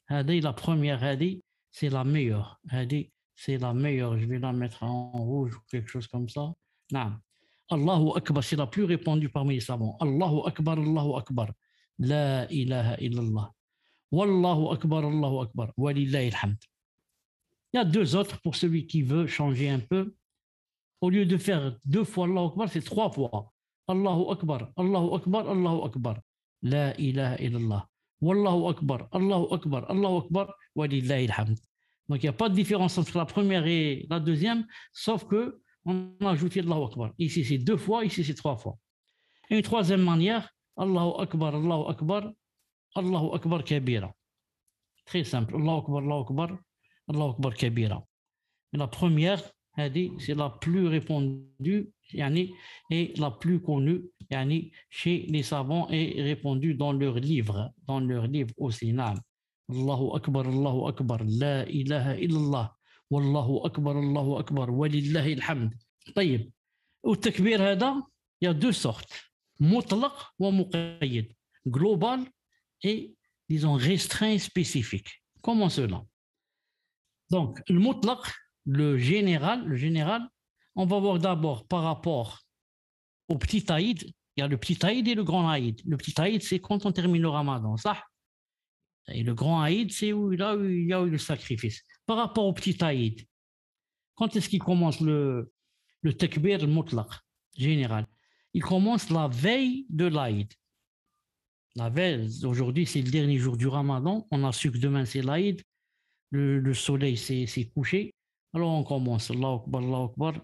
Hadi, la première, hadi, c'est la meilleure. Hadi, c'est la meilleure. Je vais la mettre en rouge ou quelque chose comme ça. Non. Allahu Akbar, c'est la plus répandue parmi les savants. Allahu Akbar. La ilaha illallah. Wallahu Akbar, wa lillahi alhamd. Il y a deux autres pour celui qui veut changer un peu. Au lieu de faire 2 fois Allahu Akbar, c'est 3 fois. Allahu Akbar, Allahu Akbar, Allahu Akbar. La ilaha illallah. Wallahu Akbar, Allahu Akbar, wa lillahi alhamd. Donc il n'y a pas de différence entre la première et la deuxième, sauf que on a ajouté Allahu Akbar. Ici c'est 2 fois, ici c'est 3 fois. Et une troisième manière, Allahu Akbar, Allahu Akbar kabira. Très simple. Allahu Akbar kabira. Et la première, c'est la plus répandue et la plus connue chez les savants et répandue dans leurs livres aussi. Allahu Akbar, la ilaha illallah, wallahu Akbar, walillahi alhamd. طيب. والتكبير هذا, il y a 2 sortes, mutlaq ou muqayyad, global et disons restreint et spécifique. Comment cela? Donc, le mutlaq, le général, on va voir d'abord par rapport au petit Aïd. Il y a le petit Aïd et le grand Aïd. Le petit Aïd, c'est quand on termine le Ramadan, ça. Et le grand Aïd, c'est où il y a eu le sacrifice. Par rapport au petit Aïd, quand est-ce qu'il commence le takbir, le mutlaq général? Il commence la veille de l'Aïd. La veille, aujourd'hui, c'est le dernier jour du Ramadan. On a su que demain, c'est l'Aïd. Le soleil s'est couché. Alors on commence. Allahu Akbar,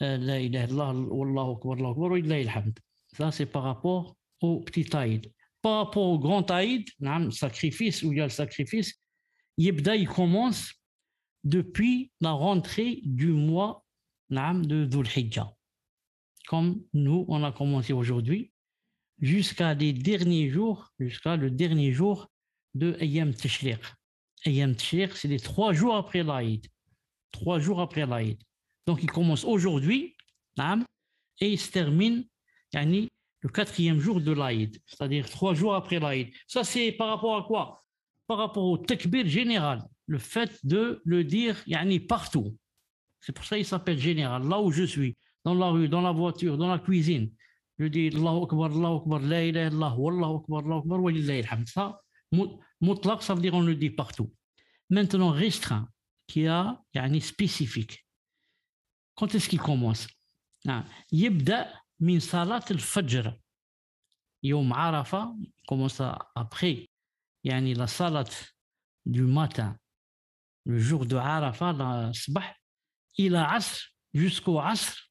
la ilaha illallah, wallahu Akbar, wa lillahi alhamd. Ça, c'est par rapport au petit Aïd. Par rapport au grand Aïd, sacrifice, où il y a le sacrifice, il commence depuis la rentrée du mois de Dhul Hijjah. Comme nous, on a commencé aujourd'hui, jusqu'à le dernier jour de Ayyam Tashriq. Ayyam Tashriq, c'est les 3 jours après l'Aïd. 3 jours après l'Aïd. Donc il commence aujourd'hui et il se termine le 4e jour de l'Aïd, c'est-à-dire 3 jours après l'Aïd. Ça, c'est par rapport à quoi? Par rapport au takbir général, le fait de le dire partout. C'est pour ça qu'il s'appelle général. Là où je suis, dans la rue, dans la voiture, dans la cuisine, je dis Allahu Akbar, la ilaha illallah, wallahu Akbar, wa lillahi alhamd. Ça, mutlaq, ça veut dire on le dit partout. Maintenant, restreint, qui a spécifique. Quand est-ce qu'il commence? يبدأ من صلاة الفجر يوم عرفة, il commence après la salat du matin, le jour de Arafat, la sabah, ila asr, jusqu'au asr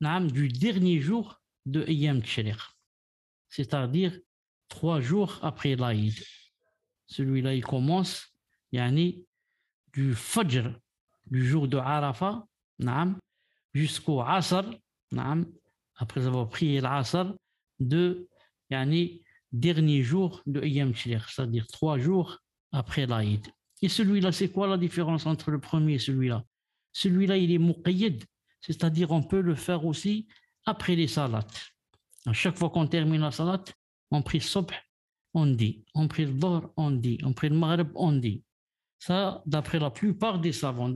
du dernier jour de Ayyam Tashriq, c'est-à-dire 3 jours après l'Aïd. Celui-là, il commence du Fajr, du jour de Arafat, jusqu'au Asr, après avoir prié l'Asr, de dernier jour de Ayyam Tashriq, c'est-à-dire 3 jours après l'Aïd. Et celui-là, c'est quoi la différence entre le premier et celui-là? Celui-là, il est muqayyad, c'est-à-dire on peut le faire aussi après les salats. À chaque fois qu'on termine la salat, on prie le subh, on dit. On prie le dhuhr, on dit. On prie le maghrib, on dit. Ça, d'après la plupart des savants.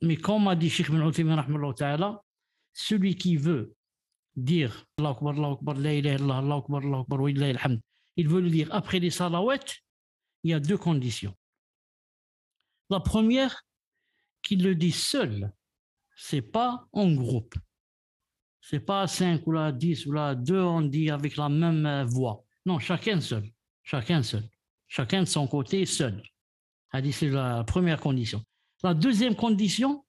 Mais comme a dit Cheikh Ibn Uthaymin rahimahullah ta'ala, celui qui veut dire Allahu Akbar, la ilaha illallah, Allahu Akbar, wa lillahi alhamd, il veut le dire après les salawats, il y a 2 conditions. La première, qu'il le dit seul, c'est pas en groupe. C'est pas à 5 ou là 10 ou là 2, on dit avec la même voix. Non, chacun seul. Chacun de son côté, seul. C'est la première condition. La deuxième condition,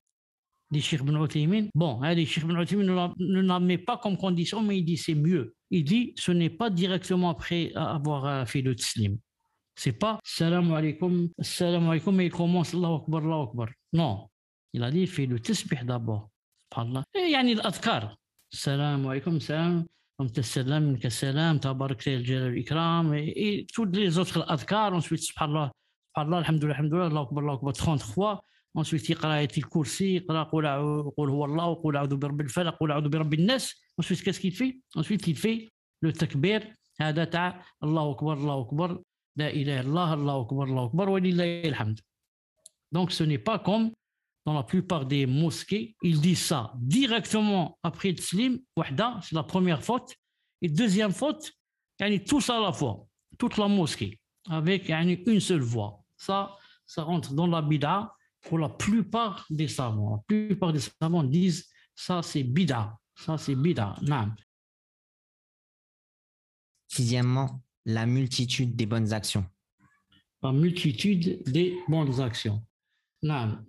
dit Cheikh Ben Othaymin. Bon, allez, Cheikh Ben Othaymin ne la met pas comme condition, mais il dit c'est mieux. Il dit ce n'est pas directement après avoir fait le tislim. C'est pas salam alaikum, et il commence Allahu Akbar, Allahu Akbar. Non, il a dit il fait le tasbih d'abord. Subhanallah. Et yani l'adhkar. Salam alaikum, salam. Salam, minka salam, tabarak ya al-jalal wal-ikram. Et toutes les autres adhkar. Ensuite, subhanallah, subhanallah, alhamdulillah, alhamdulillah, Allahu Akbar, 30 fois. Ensuite, il qara ayatul kursi, qara qul huwa Allah, qul a'udhu bi rabbil falaq, qul a'udhu bi rabbin nas. Ensuite, qu'est-ce qu'il fait? Ensuite, il fait le takbir. هذا تاع الله أكبر الله أكبر لا إله إلا الله الله أكبر الله أكبر ولله الحمد. Donc ce n'est pas comme dans la plupart des mosquées, ils disent ça directement après le tslim, wahda, c'est la première faute. Et deuxième faute, yani tous à la fois, toute la mosquée, avec yani une seule voix. Ça rentre dans la bid'a pour la plupart des savants. La plupart des savants disent ça c'est bid'a, ça c'est bid'a. Naam. Sixièmement, la multitude des bonnes actions. La multitude des bonnes actions. Naam.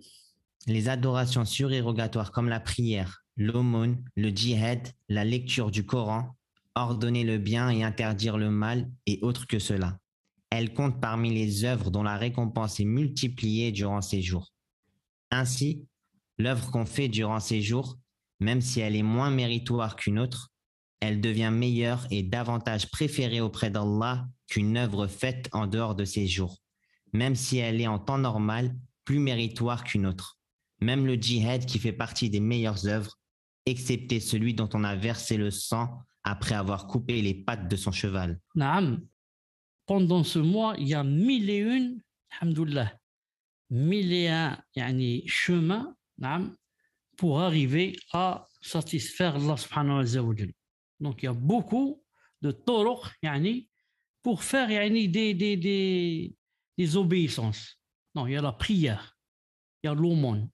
Les adorations surérogatoires comme la prière, l'aumône, le djihad, la lecture du Coran, ordonner le bien et interdire le mal et autres que cela. Elles comptent parmi les œuvres dont la récompense est multipliée durant ces jours. Ainsi, l'œuvre qu'on fait durant ces jours, même si elle est moins méritoire qu'une autre, elle devient meilleure et davantage préférée auprès d'Allah qu'une œuvre faite en dehors de ces jours, même si elle est en temps normal plus méritoire qu'une autre. Même le djihad qui fait partie des meilleures œuvres, excepté celui dont on a versé le sang après avoir coupé les pattes de son cheval. Naam. Pendant ce mois, il y a 1001, alhamdoulilah, 1001 yani, chemins naam, pour arriver à satisfaire Allah subhanahu wa ta'ala. Donc il y a beaucoup de toroq yani, pour faire yani, des obéissances. Non, il y a la prière, il y a l'aumône,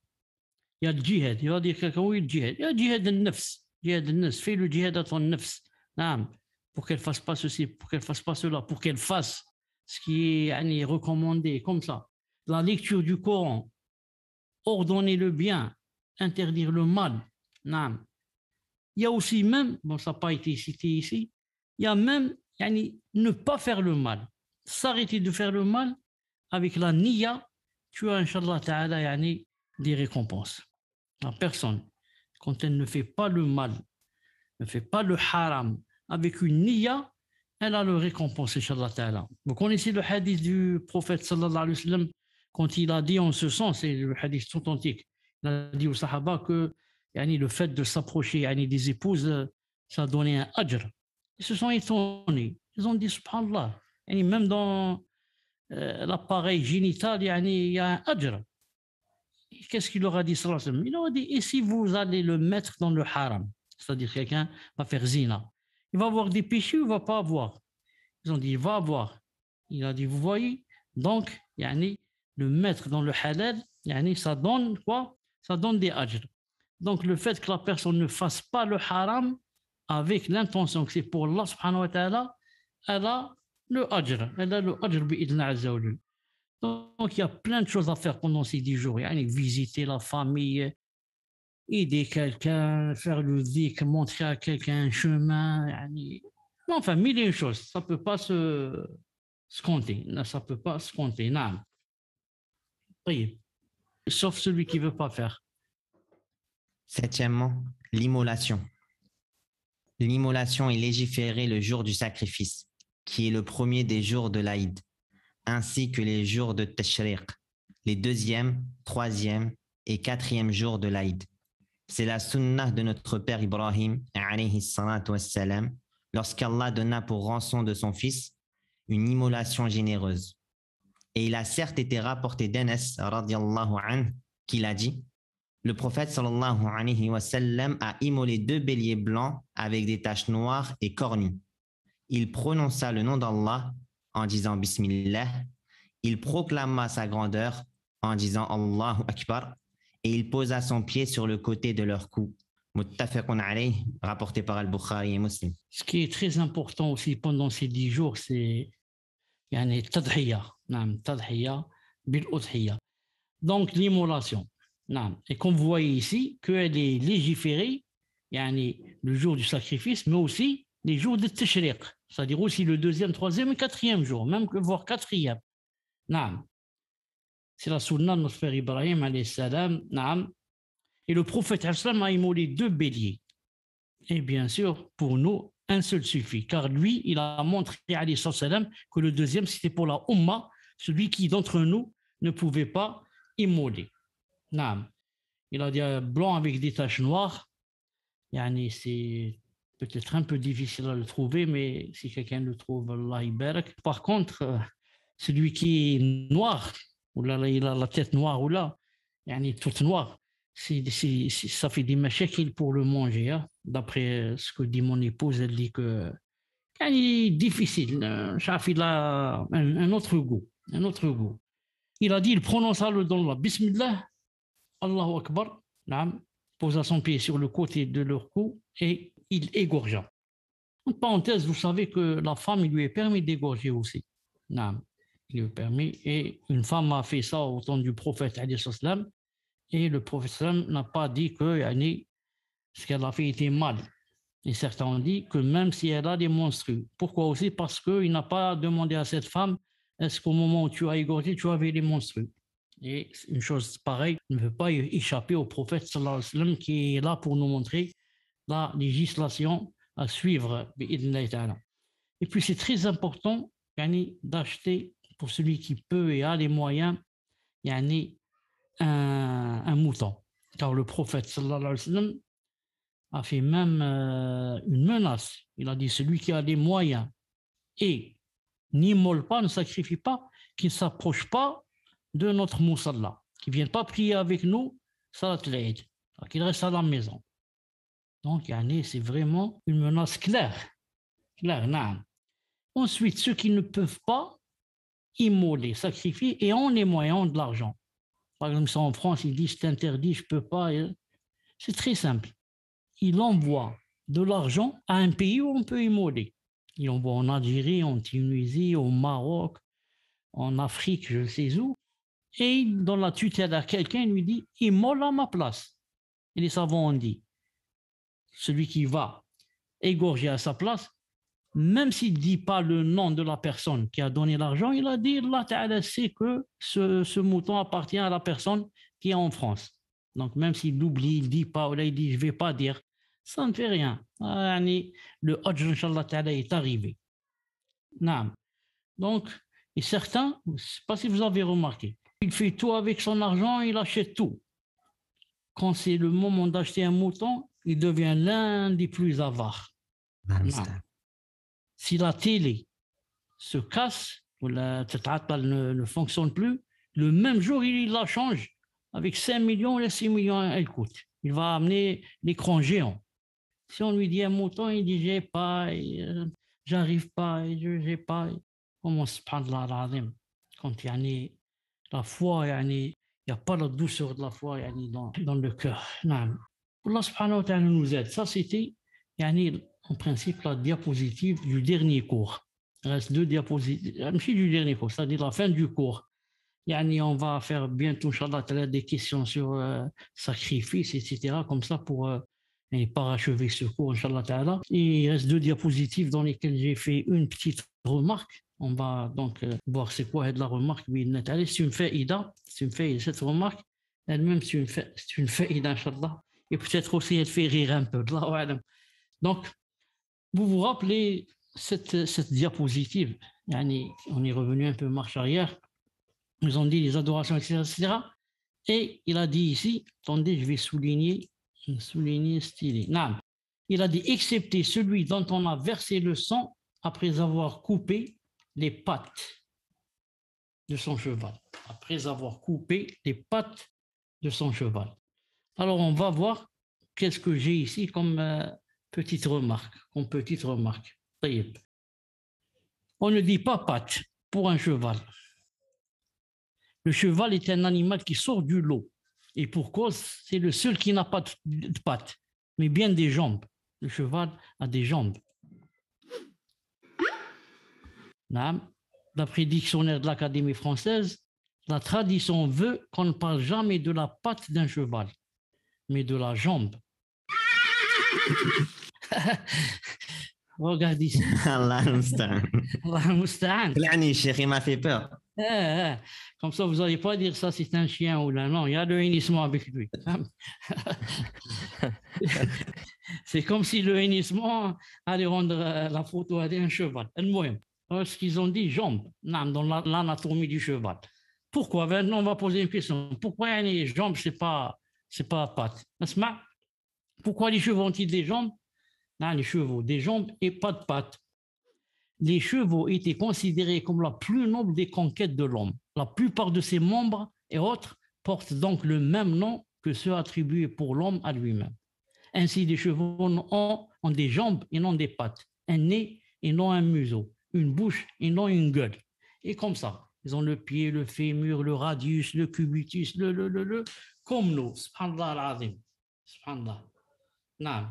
il y a le djihad. Il va dire quelqu'un, oui, le djihad. Il y a le djihad al-nafs. Fais le djihad à ton nafs. Naam. Pour qu'elle ne fasse pas ceci, pour qu'elle ne fasse pas cela, pour qu'elle fasse ce qui est yani, recommandé, comme ça. La lecture du Coran, ordonner le bien, interdire le mal. Naam. Il y a aussi même, bon ça n'a pas été cité ici, il y a même yani, ne pas faire le mal, s'arrêter de faire le mal avec la niya, tu as Inch'Allah ta'ala yani, des récompenses. La personne, quand elle ne fait pas le mal, ne fait pas le haram avec une niya, elle a le récompense Inch'Allah ta'ala. Vous connaissez le hadith du prophète sallallahu alayhi wa sallam quand il a dit en ce sens, c'est le hadith authentique, il a dit aux sahaba que yani, le fait de s'approcher yani, des épouses, ça a donné un ajr. Ils se sont étonnés. Ils ont dit, subhanallah, yani, même dans l'appareil génital, yani, il y a un ajr. Qu'est-ce qu'il leur a dit sallallahu alayhi wa sallam? Il leur a dit, et si vous allez le mettre dans le haram, c'est-à-dire quelqu'un va faire zina, il va avoir des péchés ou il ne va pas avoir? Ils ont dit, il va avoir. Il a dit, vous voyez, donc, yani, le mettre dans le halal, yani, ça donne quoi? Ça donne des ajr. Donc, le fait que la personne ne fasse pas le haram avec l'intention que c'est pour Allah subhanahu wa ta'ala, elle a le ajr. Elle a le ajr bi'idna azza wa jal. Donc, il y a plein de choses à faire pendant ces 10 jours. Yani, visiter la famille, aider quelqu'un, faire le dhikr, montrer à quelqu'un un chemin. Yani. Enfin, mille et une choses. Ça ne peut pas se compter. Ça ne peut pas se compter. Non. Sauf celui qui ne veut pas faire. Septièmement, l'immolation. L'immolation est légiférée le jour du sacrifice, qui est le premier des jours de l'Aïd, ainsi que les jours de Tashriq, les deuxième, troisième et quatrième jours de l'Aïd. C'est la sunnah de notre père Ibrahim, alayhi salatu wassalam, lorsqu'Allah donna pour rançon de son fils une immolation généreuse. Et il a certes été rapporté d'Anas, radiallahu anhu, qu'il a dit: le prophète sallallahu alayhi wa sallam a immolé 2 béliers blancs avec des taches noires et cornues. Il prononça le nom d'Allah en disant Bismillah. Il proclama sa grandeur en disant Allahu Akbar et il posa son pied sur le côté de leur cou. Muttafaqun alayh, rapporté par Al-Bukhari et Muslim. Ce qui est très important aussi pendant ces 10 jours, c'est yani tadhiya, bil udhiya. Donc l'immolation. Non. Et comme vous voyez ici, qu'elle est légiférée le jour du sacrifice, mais aussi les jours de Tashriq, c'est-à-dire aussi le deuxième, troisième et quatrième jour, même que voire quatrième. Non. C'est la sunna de notre frère Ibrahim alayhi salam. Non. Et le prophète a immolé 2 béliers. Et bien sûr, pour nous, un seul suffit, car lui, il a montré alayhi salam que le deuxième, c'était pour la Ummah, celui qui d'entre nous ne pouvait pas immoler. Non. Il a dit blanc avec des taches noires. C'est peut-être un peu difficile à le trouver, mais si quelqu'un le trouve, Allah barak. Par contre, celui qui est noir, ou là, il a la tête noire, ou là, toute noire, ça fait des machakil pour le manger. Hein. D'après ce que dit mon épouse, elle dit que c'est difficile. Il a un autre goût. Un autre goût. Il a dit, il prononça le don là, Bismillah, Allahu Akbar, posa son pied sur le côté de leur cou et il égorgea. En parenthèse, vous savez que la femme, il lui est permis d'égorger aussi. Il lui est permis. Et une femme a fait ça au temps du prophète, et le prophète n'a pas dit que ce qu'elle a fait était mal. Et certains ont dit que même si elle a des menstrues. Pourquoi aussi? Parce qu'il n'a pas demandé à cette femme, est-ce qu'au moment où tu as égorgé, tu avais les menstrues? Et une chose pareille ne peut pas échapper au prophète sallallahu alayhi wa sallam qui est là pour nous montrer la législation à suivre. Et puis c'est très important d'acheter pour celui qui peut et a les moyens un mouton. Car le prophète sallallahu alayhi wa sallam a fait même une menace. Il a dit celui qui a les moyens et n'immole pas, ne sacrifie pas, qu'il ne s'approche pas de notre Moussalla, qui ne viennent pas prier avec nous, Salat al-Eid, qu'il reste à la maison. Donc, c'est vraiment une menace claire. Ensuite, ceux qui ne peuvent pas immoler, sacrifier, et ont les moyens, ont de l'argent. Par exemple, ça en France, ils disent c'est interdit, je ne peux pas. C'est très simple. Il envoie de l'argent à un pays où on peut immoler. Il envoie en Algérie, en Tunisie, au Maroc, en Afrique, je ne sais où. Et il donne la tutelle à quelqu'un, il lui dit, immole à ma place. Et les savants ont dit, celui qui va égorger à sa place, même s'il ne dit pas le nom de la personne qui a donné l'argent, il a dit, Allah Ta'ala sait que ce mouton appartient à la personne qui est en France. Donc même s'il l'oublie, il ne dit pas, ou là il dit, je ne vais pas dire, ça ne fait rien. Le Hajj, Inch'Allah Ta'ala, est arrivé. Donc, et certains, je ne sais pas si vous avez remarqué, il fait tout avec son argent, il achète tout. Quand c'est le moment d'acheter un mouton, il devient l'un des plus avares. Si la télé se casse, ou la télé ne fonctionne plus, le même jour, il la change. Avec 5 millions, ou 6 millions, elle coûte. Il va amener l'écran géant. Si on lui dit un mouton, il dit j'ai pas, j'arrive pas, j'ai pas. Comment subhanallah al-azim, quand la foi, il n'y a pas la douceur de la foi dans le cœur. Allah subhanahu wa ta'ala nous aide. Ça, c'était en principe la diapositive du dernier cours. Il reste 2 diapositives, du dernier cours, c'est-à-dire la fin du cours. On va faire bientôt, Inch'Allah, des questions sur sacrifice, etc., comme ça pour parachever ce cours, Inch'Allah ta'ala. Et il reste 2 diapositives dans lesquelles j'ai fait une petite remarque. On va donc voir c'est quoi la remarque. C'est une faïda, cette remarque, elle-même, c'est une faïda, Inch'Allah. Et peut-être aussi, elle fait rire un peu. Donc, vous vous rappelez cette diapositive, on est revenu un peu marche arrière, nous ont dit les adorations, etc. Et il a dit ici, attendez, je vais souligner stylé. Il a dit, excepté celui dont on a versé le sang après avoir coupé les pattes de son cheval. Après avoir coupé les pattes de son cheval. Alors, on va voir qu'est-ce que j'ai ici comme petite remarque. On ne dit pas pattes pour un cheval. Le cheval est un animal qui sort du lot. Et pour cause, c'est le seul qui n'a pas de pattes, mais bien des jambes. Le cheval a des jambes. D'après le dictionnaire de l'Académie française, La tradition veut qu'on ne parle jamais de la patte d'un cheval, mais de la jambe. Regarde ici. Allah المستعان. Allah المستعان. طلعني Cheikh, il m'a fait peur. Comme ça, vous n'allez pas dire ça, c'est un chien ou là. Non, il y a le hennissement avec lui. C'est comme si le hennissement allait rendre la photo à un cheval. Ce qu'ils ont dit, jambes, dans l'anatomie du cheval. Pourquoi? Maintenant, on va poser une question. Pourquoi les jambes, c'est pas pattes? Pourquoi les chevaux ont-ils des jambes? Non, les chevaux, des jambes et pas de pattes. Les chevaux étaient considérés comme la plus noble des conquêtes de l'homme. La plupart de ses membres et autres portent donc le même nom que ceux attribués pour l'homme à lui-même. Ainsi, les chevaux ont des jambes et non des pattes, un nez et non un museau, une bouche et non une gueule. Et comme ça, ils ont le pied, le fémur, le radius, le cubitus, comme nous. Subhanallah al-azim. Subhanallah. Non.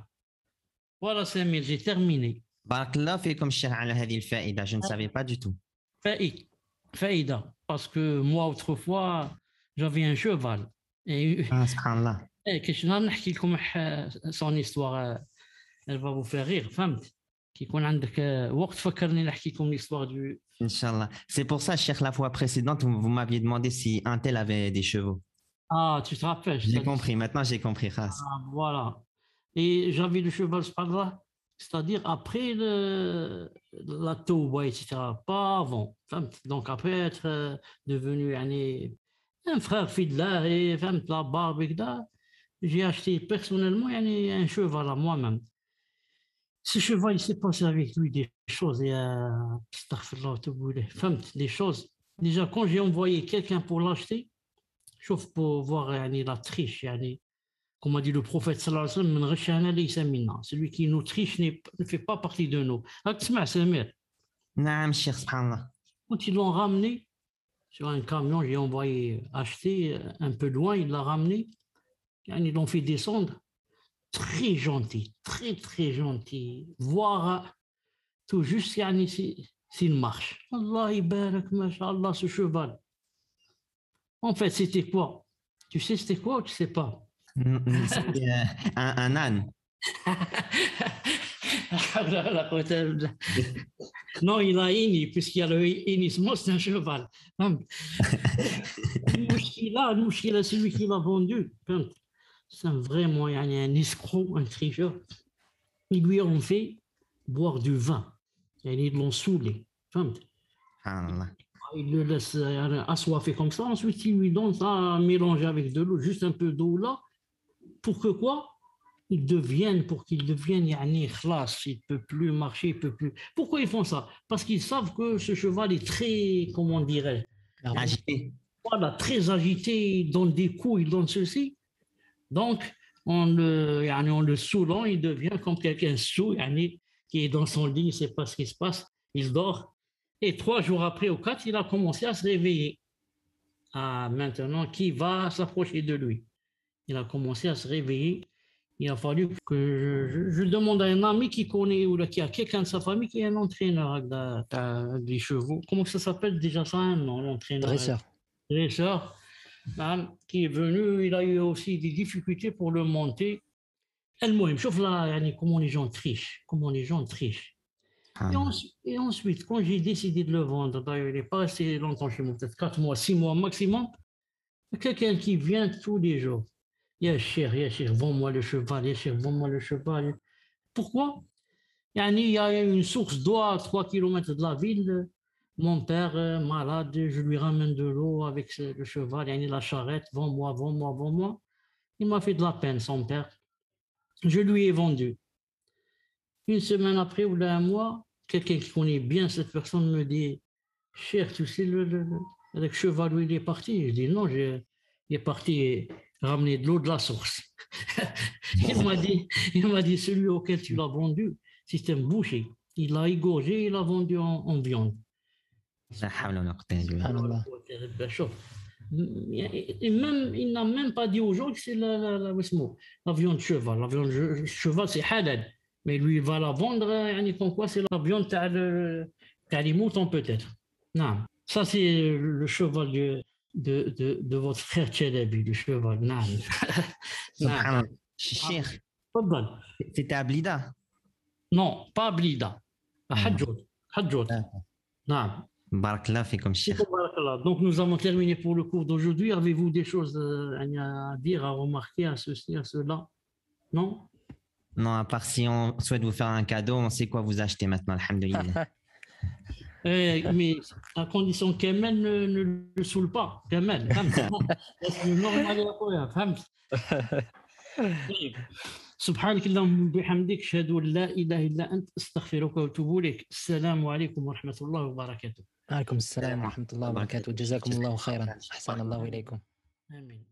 Voilà, Samir, j'ai terminé. بارك الله فيكم الشيخ على هذه الفائدة. Je ne savais pas du tout. Faïda, parce que moi, autrefois, j'avais un cheval. Et Subhanallah. كيش نحكي لكم son histoire, elle va vous faire rire, فهمت؟ كي يكون عندك وقت فكرني نحكي لكم l'histoire du... Inch'Allah. C'est pour ça, Cheikh, la fois précédente, vous m'aviez demandé si un tel avait des chevaux. Ah, tu te rappelles? J'ai compris, maintenant j'ai compris. Ah, voilà. Et j'avais le cheval, c'est-à-dire après la tauba, etc. Pas avant. Donc après être devenu un frère fidèle et la barbe, j'ai acheté personnellement un cheval à moi-même. Ce cheval, il s'est passé avec lui des choses. Des choses. Déjà, quand j'ai envoyé quelqu'un pour l'acheter, sauf pour voir la triche, comme a dit le prophète sallallahu alayhi wa sallam, celui qui nous triche ne fait pas partie de nous. Naam, Cheikh, subhanallah. Quand ils l'ont ramené sur un camion, j'ai envoyé acheter un peu loin, il l'a ramené, ils l'ont fait descendre. Très gentil, très très gentil. Voir tout juste s'il marche. Allah ibarak, mashallah, ce cheval. En fait, c'était quoi? Tu sais c'était quoi ou tu sais pas? C'était un âne. Non, il a henni, puisqu'il y a le hennissement, c'est un cheval. Mouchila, celui qui l'a vendu, c'est vraiment un escroc, un tricheur. Ils lui ont fait boire du vin. Ils l'ont saoulé. Il le laisse assoiffé comme ça. Ensuite, il lui donne ça mélangé avec de l'eau, juste un peu d'eau là. Pour que quoi? Pour qu'il devienne khlas, il ne peut plus marcher, il peut plus. Pourquoi ils font ça? Parce qu'ils savent que ce cheval est très, comment dirais-je, agité. Voilà, très agité, il donne des coups, il donne ceci. Donc, en le saoulant, il devient comme quelqu'un saoul, qui est dans son lit, il ne sait pas ce qui se passe, il dort. Et 3 jours après ou 4, il a commencé à se réveiller. Ah, maintenant, qui va s'approcher de lui? Il a commencé à se réveiller. Il a fallu que je demande à un ami qui connaît ou qui a quelqu'un de sa famille qui est un entraîneur des chevaux. Comment ça s'appelle déjà ça? L'entraîneur. Dresseur. Qui est venu, il a eu aussi des difficultés pour le monter. Comment les gens trichent. Et ensuite, quand j'ai décidé de le vendre, d'ailleurs, il n'est pas resté longtemps chez moi, peut-être 4 mois, 6 mois maximum, quelqu'un qui vient tous les jours. Ya cher, vends-moi le cheval, ya cher, vends-moi le cheval. Pourquoi? Il y a une source d'eau à 3 km de la ville. Mon père, malade, je lui ramène de l'eau avec le cheval, la charrette, vends-moi. Il m'a fait de la peine, son père. Je lui ai vendu. Une semaine après ou un mois, quelqu'un qui connaît bien cette personne me dit, cher, tu sais, le cheval où il est parti? Je dis, non, il est parti ramener de l'eau de la source. il m'a dit, celui auquel tu l'as vendu, c'est un boucher. Il l'a égorgé, il l'a vendu en viande. Et même, il n'a même pas dit aux gens que c'est la viande de cheval. La viande de cheval, c'est halal. Mais lui, il va la vendre, comme quoi c'est la viande de les moutons peut-être. Non. Ça, c'est le cheval de votre frère Chalabi, le cheval. نعم. سبحان نعم. الله. الشيخ تفضل. c'était à Blida. Non, pas Blida. حجود. حجود. نعم. بارك الله فيكم الشيخ. Donc nous avons terminé pour le cours d'aujourd'hui. Avez-vous des choses à dire, à remarquer, à ceci, à cela? Non? Non, à part si on souhaite vous faire un cadeau, on sait quoi vous acheter maintenant, alhamdoulilah. Mais à condition qu'Emel ne le saoule pas. Kamel, c'est normal يا خويا فهمت. سبحانك اللهم وبحمدك اشهد ان لا اله الا انت استغفرك واتوب اليك. السلام عليكم ورحمه الله وبركاته. عليكم السلام ورحمة الله وبركاته. جزاكم الله خيرا. أحسن الله إليكم. امين.